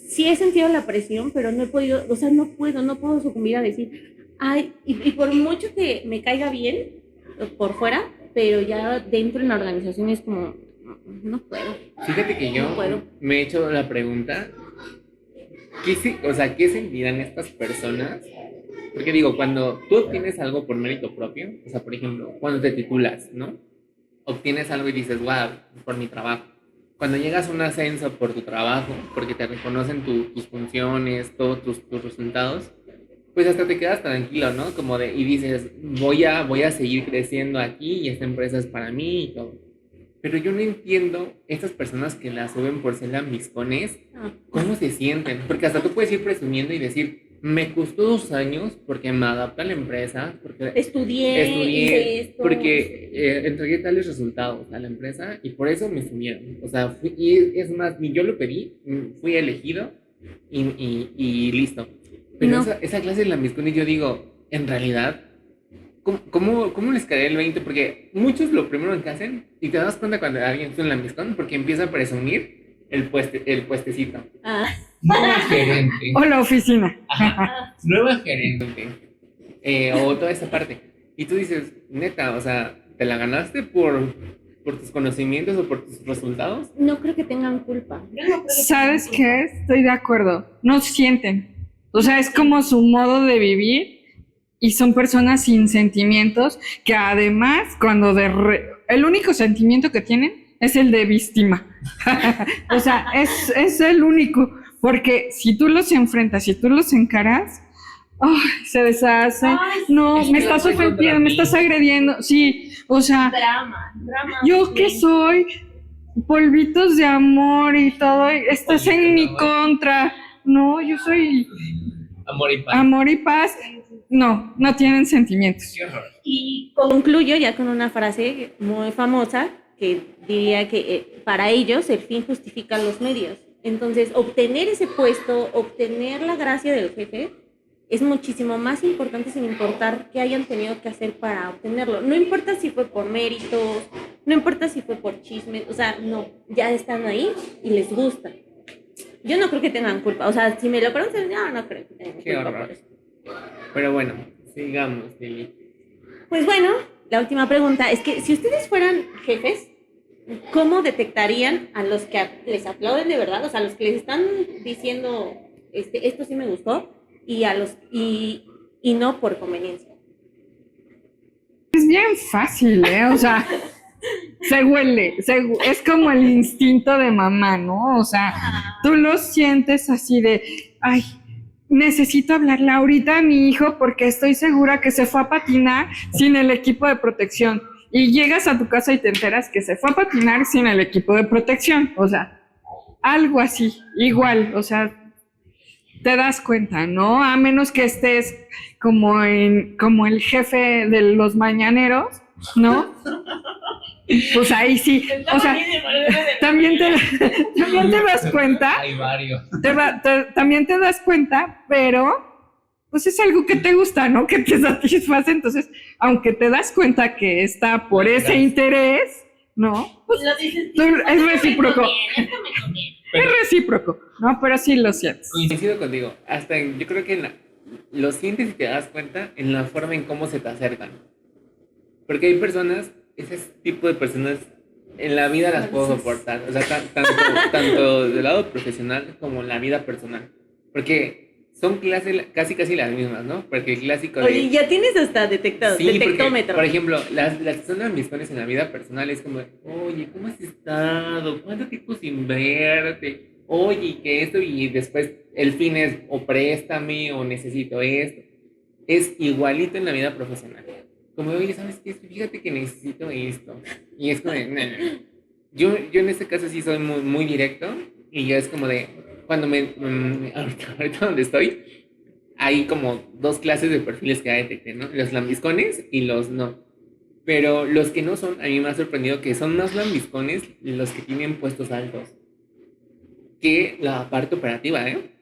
sí he sentido la presión, pero no he podido, o sea, no puedo sucumbir a decir, ay, y por mucho que me caiga bien por fuera, pero ya dentro en la organización es como, no puedo. Fíjate que yo No puedo. me he hecho la pregunta, ¿qué sentirán estas personas? Porque digo, cuando tú obtienes algo por mérito propio, o sea, por ejemplo, cuando te titulas, ¿no? Obtienes algo y dices, wow, por mi trabajo. Cuando llegas a un ascenso por tu trabajo, porque te reconocen tus funciones, todos tus resultados, pues hasta te quedas tranquilo, ¿no? Como y dices, voy a seguir creciendo aquí y esta empresa es para mí y todo. Pero yo no entiendo estas personas que la suben por ser lambiscones, ¿cómo se sienten? Porque hasta tú puedes ir presumiendo y decir, me costó 2 años porque me adapté a la empresa, porque Estudié, hice esto. porque entregué tales resultados a la empresa y por eso me subieron. O sea, y es más, ni yo lo pedí, fui elegido y listo. Pero No. esa clase de lambiscones, yo digo, en realidad, ¿cómo les cae el 20? Porque muchos lo primero que hacen, y te das cuenta cuando alguien es un lambiscón, porque empieza a presumir el puestecito. Nueva gerente. O la oficina. Ajá. Nueva gerente. O toda esa parte. Y tú dices, neta, o sea, ¿te la ganaste por tus conocimientos o por tus resultados? No creo que tengan culpa. ¿Sabes qué? Estoy de acuerdo. No sienten. O sea, es como su modo de vivir y son personas sin sentimientos que además cuando el único sentimiento que tienen es el de víctima. O sea, es el único. Porque si tú los enfrentas, si tú los encaras, ¡ay! Se deshacen. No, me estás ofendiendo, me estás agrediendo. Sí, o sea, Drama. ¿yo qué soy? Polvitos de amor y todo, estás en mi contra. No, yo soy Amor y paz. amor y paz. No tienen sentimientos. Qué horror. Y concluyo ya con una frase muy famosa que diría que para ellos el fin justifica los medios. Entonces, obtener ese puesto, obtener la gracia del jefe, es muchísimo más importante sin importar qué hayan tenido que hacer para obtenerlo. No importa si fue por méritos, no importa si fue por chismes, o sea, no, ya están ahí y les gusta. Yo no creo que tengan culpa, o sea, si me lo preguntan, no creo que tengan Qué culpa horror. por eso. Pero bueno, sigamos, Lili. Pues bueno, la última pregunta es que si ustedes fueran jefes, ¿cómo detectarían a los que les aplauden de verdad? O sea, a los que les están diciendo, esto sí me gustó, y a los y no por conveniencia. Es bien fácil, ¿eh? O sea, se huele, es como el instinto de mamá, ¿no? O sea, tú lo sientes así de, ay, necesito hablarle ahorita a mi hijo porque estoy segura que se fue a patinar sin el equipo de protección. Y llegas a tu casa y te enteras que se fue a patinar sin el equipo de protección. O sea, algo así, igual, o sea, te das cuenta, ¿no? A menos que estés como el jefe de los mañaneros, ¿no? Pues ahí sí, o sea, también te das cuenta, Hay varios. también te das cuenta, pero pues es algo que te gusta, ¿no? Que te satisface, entonces, aunque te das cuenta que está por ese interés, ¿no? Pues es recíproco. Es recíproco, ¿no? Pero sí lo sientes. Coincido contigo. Hasta yo creo que lo sientes y te das cuenta en la forma en cómo se te acercan. Porque hay personas, ese tipo de personas en la vida las puedo soportar. O sea, tanto del lado profesional como en la vida personal. Porque son casi las mismas, ¿no? Porque el clásico de... Oye, ya tienes hasta detectado, Sí, detectómetro. porque, por ejemplo, las que son ambistones en la vida personal es como, oye, ¿cómo has estado? ¿Cuánto tiempo sin verte? Oye, que esto, y después el fin es o préstame o necesito esto. Es igualito en la vida profesional. Como, oye, ¿sabes qué? Fíjate que necesito esto. Y es como, no. Yo en este caso sí soy muy, muy directo y yo es como de, cuando ahorita donde estoy, hay como dos clases de perfiles que ya detecté, ¿no? Los lambiscones y los no. Pero los que no son, a mí me ha sorprendido que son más lambiscones los que tienen puestos altos que la parte operativa, ¿eh?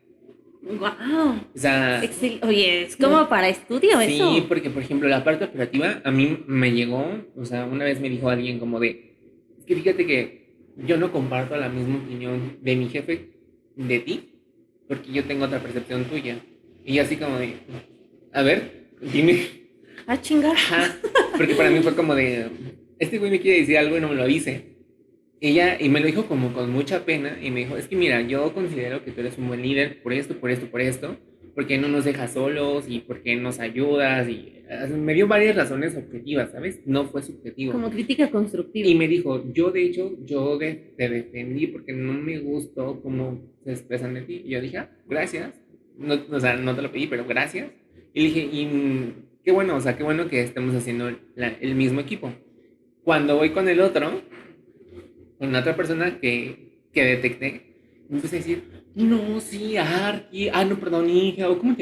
Wow. O sea, Oye, es como para estudio eso. sí, porque por ejemplo la parte operativa a mí me llegó, o sea, una vez me dijo alguien como de, es que fíjate que yo no comparto la misma opinión de mi jefe de ti, porque yo tengo otra percepción tuya. Y así como de, a ver, dime. Ah, chingar. Ajá, porque para mí fue como de, este güey me quiere decir algo y no me lo dice. Y me lo dijo como con mucha pena y me dijo, es que mira, yo considero que tú eres un buen líder por esto, porque no nos dejas solos y porque nos ayudas y me dio varias razones objetivas, ¿sabes? No fue subjetivo. Como crítica constructiva. Y me dijo, yo de hecho, te defendí porque no me gustó cómo se expresan de ti. Y yo dije, gracias. No, o sea, no te lo pedí, pero gracias. Y le dije, qué bueno, o sea, qué bueno que estemos haciendo el mismo equipo. Cuando voy con el otro, con la otra persona que detecté, me empecé a decir, no, sí, Arqui, no, perdón, hija, o ¿cómo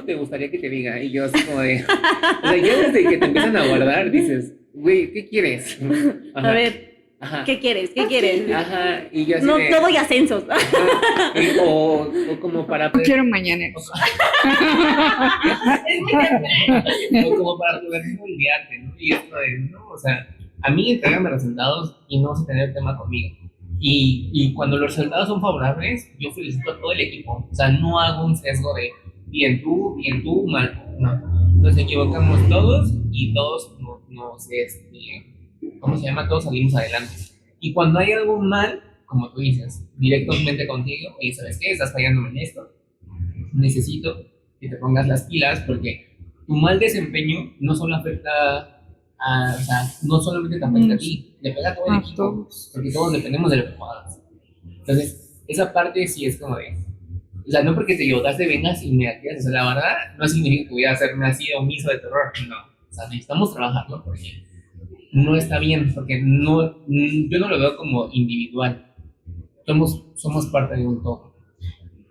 te gustaría que te diga? Y yo así como de, o sea, ya desde que te empiezan a guardar, dices, güey, ¿qué quieres? Ajá. A ver, ajá. ¿Qué quieres? Ajá, y yo así no doy ascensos. O como para... No quiero mañaneros. O como para poder moldearte, ¿no? Y esto de, no, o sea, a mí entrégame resultados y no vas a tener tema conmigo. Y cuando los resultados son favorables, yo felicito a todo el equipo. O sea, no hago un sesgo de bien tú, mal. No. Nos equivocamos todos y todos ¿cómo se llama? Todos salimos adelante. Y cuando hay algo mal, como tú dices, directamente contigo, y ¿sabes qué? Estás fallándome en esto. Necesito que te pongas las pilas porque tu mal desempeño no solo afecta o sea, no solamente te afecta a ti, le pega a todo el equipo, porque todos dependemos de lo que hagas. Entonces, esa parte sí es como de, o sea, no porque te equivocaste vengas y me activas, o sea, la verdad, no significa que voy a hacerme así omiso de terror, no, o sea, necesitamos trabajarlo porque no está bien, porque yo no lo veo como individual, somos parte de un todo.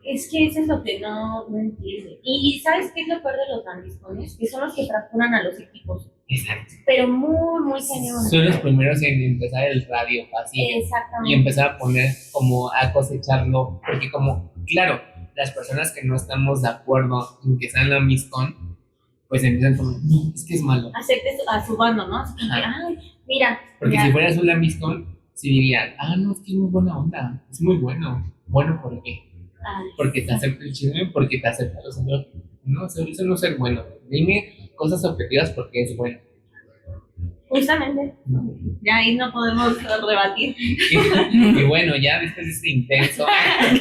Es que eso es lo que no entiendo. Y ¿sabes qué es lo peor de los lambiscones? Que son los que fracturan a los equipos. Exacto. Pero muy, muy cañón. Son los primeros en empezar el radio fácil. Exactamente. Y empezar a poner como a cosecharlo. Porque como, claro, las personas que no estamos de acuerdo en que sean lambiscón, pues empiezan como, no, es que es malo. Hacerte a su bando, ¿no? Así que, ay, mira. Porque ya. si fueras un lambiscón, sí dirían, no, es que es muy buena onda. Es muy bueno. Bueno, ¿por qué? Porque te acepta el chisme, porque te acepta los amigos. No, eso no es ser bueno. Dime cosas objetivas porque es bueno. Justamente. No. Ya ahí no podemos rebatir. Y bueno, ya después de este intenso.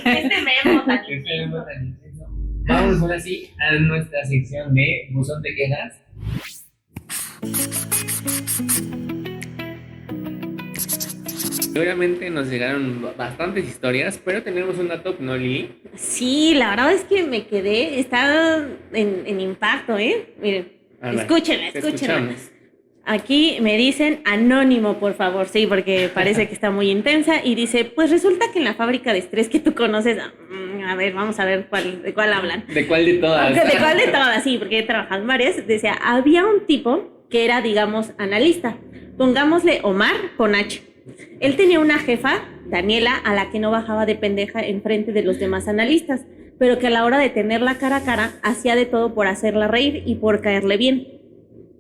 Este memo tan intenso. Vamos ahora sí a nuestra sección de buzón de quejas. Obviamente nos llegaron bastantes historias, pero tenemos un dato, ¿no, Lili? Sí, la verdad es que me quedé, está en impacto, ¿eh? Miren, escúchenla. Aquí me dicen anónimo, por favor, sí, porque parece que está muy intensa. Y dice, pues resulta que en la fábrica de estrés que tú conoces, a ver, vamos a ver de cuál hablan. ¿De cuál de todas? ¿De cuál de todas? Sí, porque he trabajado en varias. Decía, había un tipo que era, digamos, analista. Pongámosle Omar con H. Él tenía una jefa, Daniela, a la que no bajaba de pendeja enfrente de los demás analistas, pero que a la hora de tenerla cara a cara, hacía de todo por hacerla reír y por caerle bien.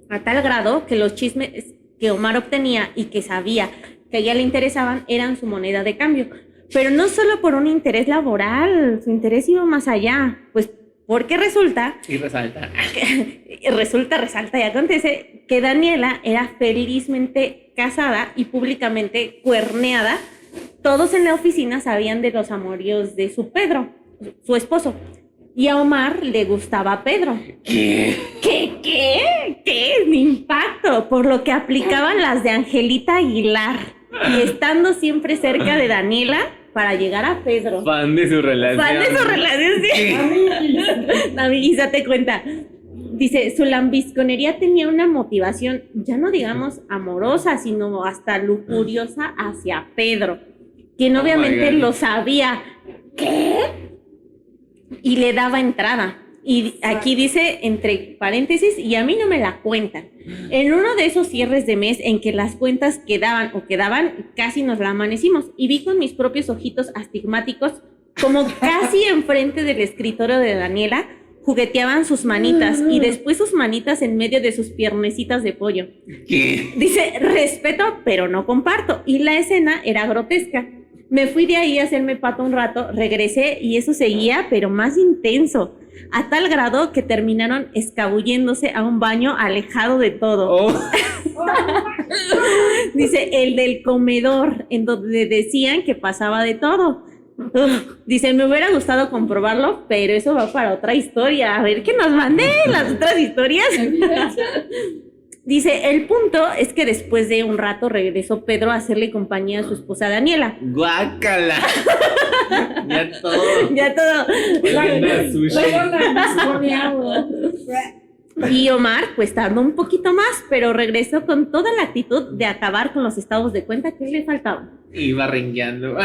A tal grado que los chismes que Omar obtenía y que sabía que a ella le interesaban eran su moneda de cambio. Pero no solo por un interés laboral, su interés iba más allá. Pues porque resulta... Y resalta. Resalta y acontece que Daniela era felizmente casada y públicamente cuerneada. Todos en la oficina sabían de los amoríos de su Pedro, su esposo. Y a Omar le gustaba Pedro. ¿Qué? ¿Qué? Mi impacto. Por lo que aplicaban las de Angelita Aguilar. Y estando siempre cerca de Daniela para llegar a Pedro. Fan de su relación. Sí. Amiguis, date cuenta. Dice, su lambisconería tenía una motivación, ya no digamos amorosa, sino hasta lujuriosa hacia Pedro, quien Oh my obviamente God. lo sabía. ¿Qué? Y le daba entrada. Y aquí dice, entre paréntesis, y a mí no me la cuentan. En uno de esos cierres de mes en que las cuentas quedaban, casi nos la amanecimos. Y vi con mis propios ojitos astigmáticos como casi enfrente del escritorio de Daniela jugueteaban sus manitas y después sus manitas en medio de sus piernecitas de pollo. ¿Qué? Dice, respeto, pero no comparto. Y la escena era grotesca. Me fui de ahí a hacerme pato un rato, regresé y eso seguía, pero más intenso. A tal grado que terminaron escabulléndose a un baño alejado de todo. Oh, Dice, el del comedor, en donde decían que pasaba de todo. Dice, me hubiera gustado comprobarlo, pero eso va para otra historia. A ver, que nos mande las otras historias. Dice, el punto es que después de un rato regresó Pedro a hacerle compañía a su esposa Daniela. guácala. Ya todo. Ya todo. Oliendo a sushi. Luego lambisconeaba. Y Omar, pues tardó un poquito más, pero regresó con toda la actitud de acabar con los estados de cuenta que le faltaban. Iba rengueando.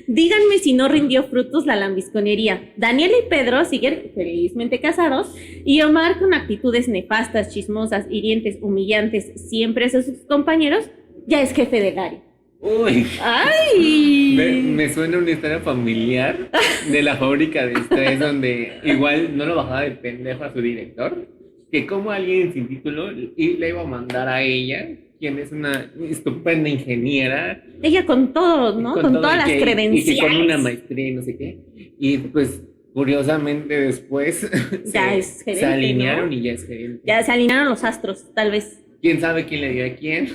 Díganme si no rindió frutos la lambisconería. Daniela y Pedro siguen felizmente casados y Omar, con actitudes nefastas, chismosas, hirientes, humillantes, siempre hacia sus compañeros, ya es jefe del área. Uy. ¡Ay! Me suena una historia familiar de la fábrica de estrés donde igual no lo bajaba de pendejo a su director, que como alguien sin título y le iba a mandar a ella, quien es una estupenda ingeniera. Ella con todo, ¿no? Con todo, todas las y que credenciales. con una maestría y no sé qué. Y pues curiosamente después Ya es gerente, se alinearon ¿no? y ya es gerente. Ya se alinearon los astros, tal vez. ¿Quién sabe quién le dio a quién?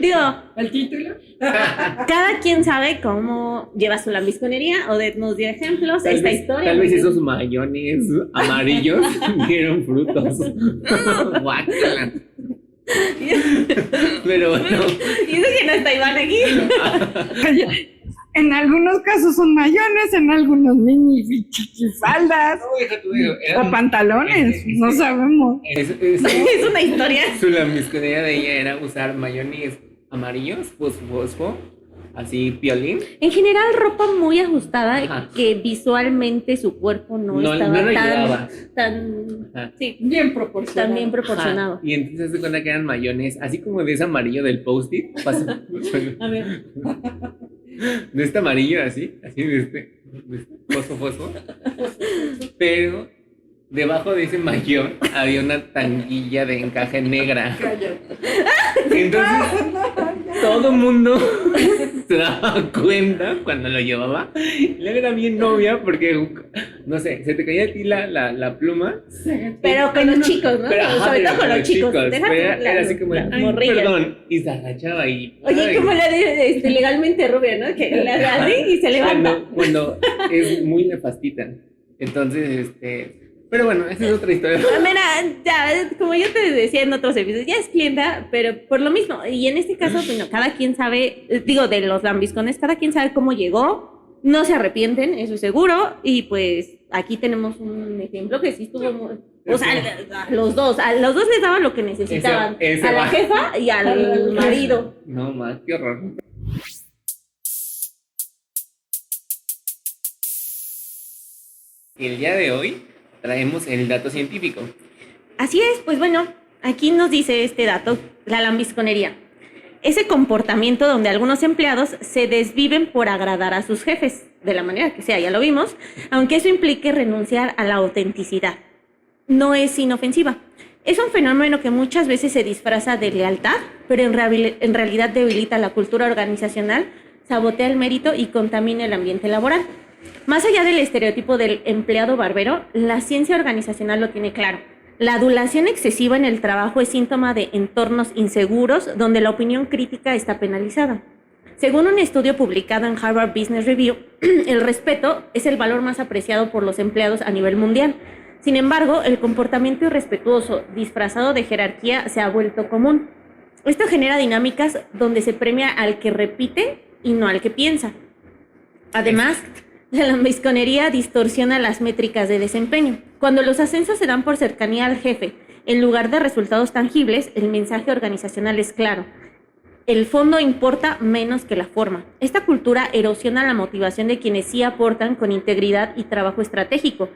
Digo, ¿El título? cada quien sabe cómo lleva su lambisconería o nos dio ejemplos Tal esta vez, historia. tal vez porque- esos mayones amarillos dieron frutos. Guácala. Pero bueno, Y eso que no está Iván aquí. Oye, en algunos casos son mayones, en algunos mini faldas no, deja tú, digo, o pantalones, no sabemos. Es una historia. su lambisconería de ella era usar mayones amarillos, fosfo, así piolín. En general, ropa muy ajustada, Ajá. que visualmente su cuerpo no estaba no lo ayudaba. tan, Ajá. sí, Bien proporcionado. tan bien proporcionado. Ajá. Y entonces se cuenta que eran mayones, así como de ese amarillo del post-it, A ver. de este amarillo así de este fosfo, pero debajo de ese mayón había una tanguilla de encaje negra. Entonces todo el mundo se daba cuenta cuando lo llevaba. Y luego era bien novia porque, no sé, se te caía a ti la pluma. Pero con los chicos, ¿no? Sobre todo con los chicos. Deja Pero tú era así como, las ay, morrillas. perdón, y se agachaba y... Oye, ay. como la de legalmente rubia, ¿no? Que le hace así y se levanta. Cuando es muy nefastita. Entonces, pero bueno, esa es otra historia. Mira, ya, como yo te decía en otros episodios, ya es clienta, pero por lo mismo. Y en este caso, bueno, cada quien sabe, digo, de los lambiscones, cada quien sabe cómo llegó, no se arrepienten, eso es seguro. Y pues aquí tenemos un ejemplo que sí estuvo muy... O sea, a los dos les daban lo que necesitaban. Ese a la va. jefa y al marido. No más, qué horror. El día de hoy traemos el dato científico. Así es, pues bueno, aquí nos dice este dato, la lambisconería. Ese comportamiento donde algunos empleados se desviven por agradar a sus jefes, de la manera que sea, ya lo vimos, aunque eso implique renunciar a la autenticidad. No es inofensiva. Es un fenómeno que muchas veces se disfraza de lealtad, pero en realidad debilita la cultura organizacional, sabotea el mérito y contamina el ambiente laboral. Más allá del estereotipo del empleado barbero, la ciencia organizacional lo tiene claro. La adulación excesiva en el trabajo es síntoma de entornos inseguros donde la opinión crítica está penalizada. Según un estudio publicado en Harvard Business Review, el respeto es el valor más apreciado por los empleados a nivel mundial. Sin embargo, el comportamiento irrespetuoso disfrazado de jerarquía se ha vuelto común. Esto genera dinámicas donde se premia al que repite y no al que piensa. Además, La lambisconería distorsiona las métricas de desempeño. Cuando los ascensos se dan por cercanía al jefe, en lugar de resultados tangibles, el mensaje organizacional es claro. El fondo importa menos que la forma. Esta cultura erosiona la motivación de quienes sí aportan con integridad y trabajo estratégico.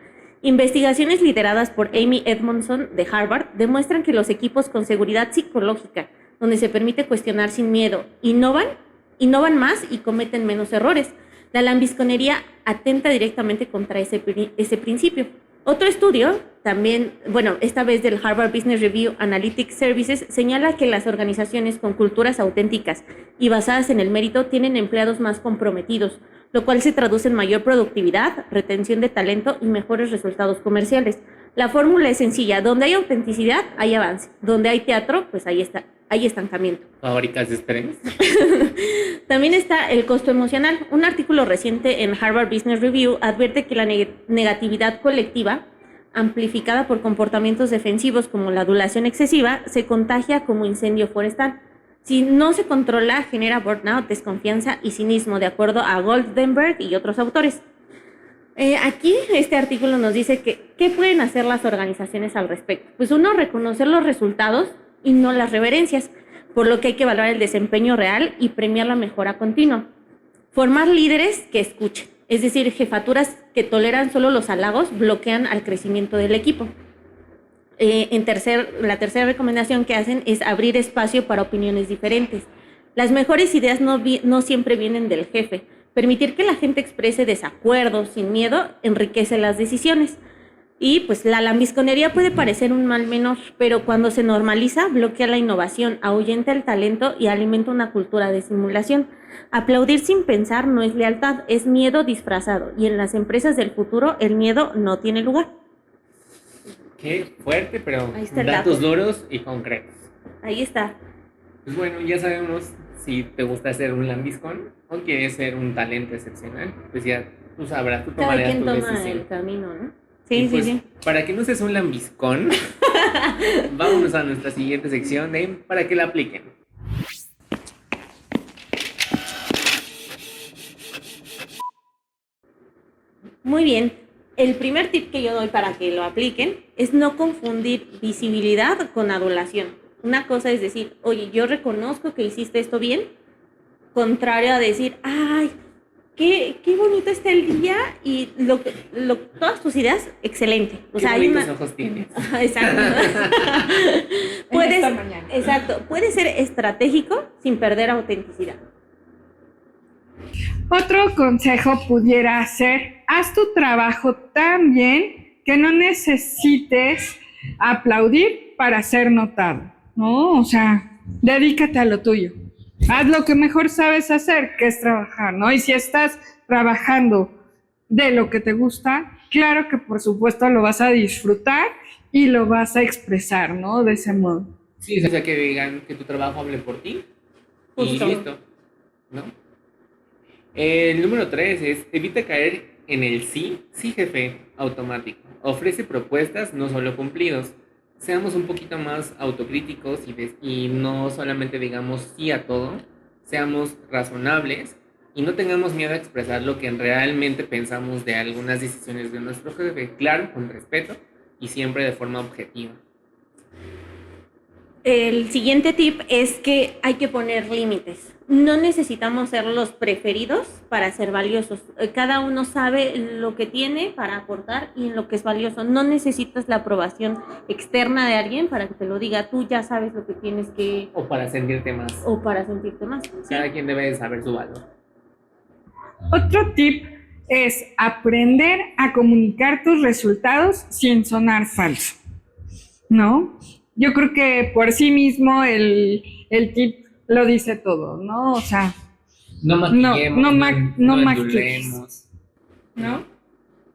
Investigaciones lideradas por Amy Edmondson de Harvard demuestran que los equipos con seguridad psicológica, donde se permite cuestionar sin miedo, innovan más y cometen menos errores. La lambisconería atenta directamente contra ese principio. Otro estudio, también, esta vez del Harvard Business Review Analytics Services, señala que las organizaciones con culturas auténticas y basadas en el mérito tienen empleados más comprometidos, lo cual se traduce en mayor productividad, retención de talento y mejores resultados comerciales. La fórmula es sencilla: donde hay autenticidad, hay avance. Donde hay teatro, pues hay estancamiento. Fábricas de estrés. También está el costo emocional. Un artículo reciente en Harvard Business Review advierte que la negatividad colectiva, amplificada por comportamientos defensivos como la adulación excesiva, se contagia como incendio forestal. Si no se controla, genera burnout, desconfianza y cinismo, de acuerdo a Goldenberg y otros autores. Aquí este artículo nos dice que ¿qué pueden hacer las organizaciones al respecto? Pues uno, reconocer los resultados y no las reverencias, por lo que hay que valorar el desempeño real y premiar la mejora continua. Formar líderes que escuchen, es decir, jefaturas que toleran solo los halagos bloquean al crecimiento del equipo. La tercera recomendación que hacen es abrir espacio para opiniones diferentes. Las mejores ideas no siempre vienen del jefe. Permitir que la gente exprese desacuerdos sin miedo enriquece las decisiones. Y pues la lambisconería puede parecer un mal menor, pero cuando se normaliza, bloquea la innovación, ahuyenta el talento y alimenta una cultura de simulación. Aplaudir sin pensar no es lealtad, es miedo disfrazado. Y en las empresas del futuro, el miedo no tiene lugar. Qué fuerte, pero datos dato duros y concretos. Ahí está. Pues bueno, ya sabemos si te gusta ser un lambiscón o quieres ser un talento excepcional. Pues ya tú sabrás, tú Cada tomarás quien tu toma decisión. el camino, ¿no? Y Sí, pues, sí. para que no seas un lambiscón, vámonos a nuestra siguiente sección de para que la apliquen. Muy bien. El primer tip que yo doy para que lo apliquen es no confundir visibilidad con adulación. Una cosa es decir, oye, yo reconozco que hiciste esto bien, contrario a decir, ay, qué bonito está el día y todas tus ideas, excelente. O Qué sea, bonitos ojos tienes. Exacto. esta mañana. Exacto. Puede ser estratégico sin perder autenticidad. Otro consejo pudiera ser: haz tu trabajo tan bien que no necesites aplaudir para ser notado, ¿no? O sea, dedícate a lo tuyo. Haz lo que mejor sabes hacer, que es trabajar, ¿no? Y si estás trabajando de lo que te gusta, claro que por supuesto lo vas a disfrutar y lo vas a expresar, ¿no? De ese modo. Sí, o sea, que digan que tu trabajo hable por ti. Justo. Y listo, ¿no? El número 3 es evita caer en el sí jefe automático. Ofrece propuestas, no solo cumplidos. Seamos un poquito más autocríticos y no solamente digamos sí a todo. Seamos razonables y no tengamos miedo a expresar lo que realmente pensamos de algunas decisiones de nuestro jefe. Claro, con respeto y siempre de forma objetiva. El siguiente tip es que hay que poner límites. No necesitamos ser los preferidos para ser valiosos. Cada uno sabe lo que tiene para aportar y en lo que es valioso. No necesitas la aprobación externa de alguien para que te lo diga. Tú ya sabes lo que tienes que... O para sentirte más. O para sentirte más. ¿Sí? Cada quien debe de saber su valor. Otro tip es aprender a comunicar tus resultados sin sonar falso, ¿no? Yo creo que por sí mismo el tip lo dice todo, ¿no? O sea, No maquillemos, no endulemos, ¿no?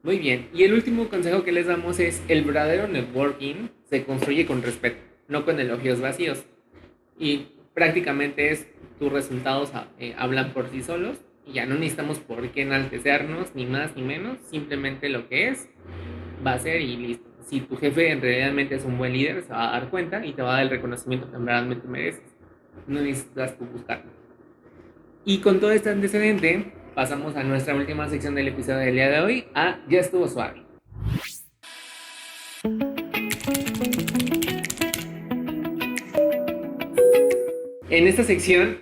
Muy bien. Y el último consejo que les damos es: el verdadero networking se construye con respeto, no con elogios vacíos. Y prácticamente tus resultados hablan por sí solos y ya no necesitamos por qué enaltecernos, ni más ni menos. Simplemente lo que es, va a ser y listo. Si tu jefe realmente es un buen líder, se va a dar cuenta y te va a dar el reconocimiento que realmente mereces. No necesitas tú buscarlo. Y con todo este antecedente, pasamos a nuestra última sección del episodio del día de hoy, a Ya estuvo suave. En esta sección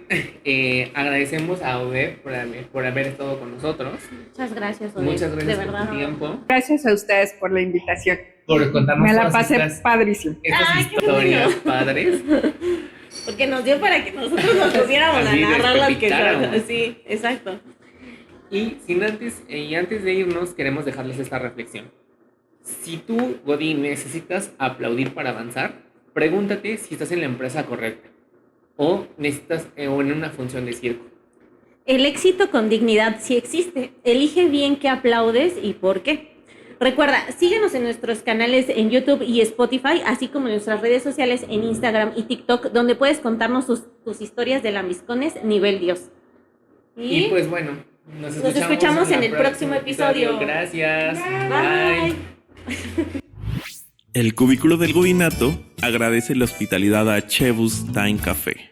agradecemos a Ode por haber estado con nosotros. Muchas gracias, Odette. Muchas gracias de por verdad. tu tiempo. Gracias a ustedes por la invitación. Por contarnos Me la todas pasé estas padrísimo. Ay, qué historias bueno. padres. Porque nos dio para que nosotros nos pusiéramos a Así, narrar las que despepitáramos. son. Sí, exacto. Y antes de irnos, queremos dejarles esta reflexión. Si tú, Godín, necesitas aplaudir para avanzar, pregúntate si estás en la empresa correcta o necesitas o en una función de circo. El éxito con dignidad sí existe. Elige bien qué aplaudes y por qué. Recuerda, síguenos en nuestros canales en YouTube y Spotify, así como en nuestras redes sociales en Instagram y TikTok, donde puedes contarnos tus historias de lambiscones nivel Dios. Y pues bueno, nos escuchamos en el próximo episodio. Gracias. Bye. El Cubículo del Godinato agradece la hospitalidad a Chebus Time Café.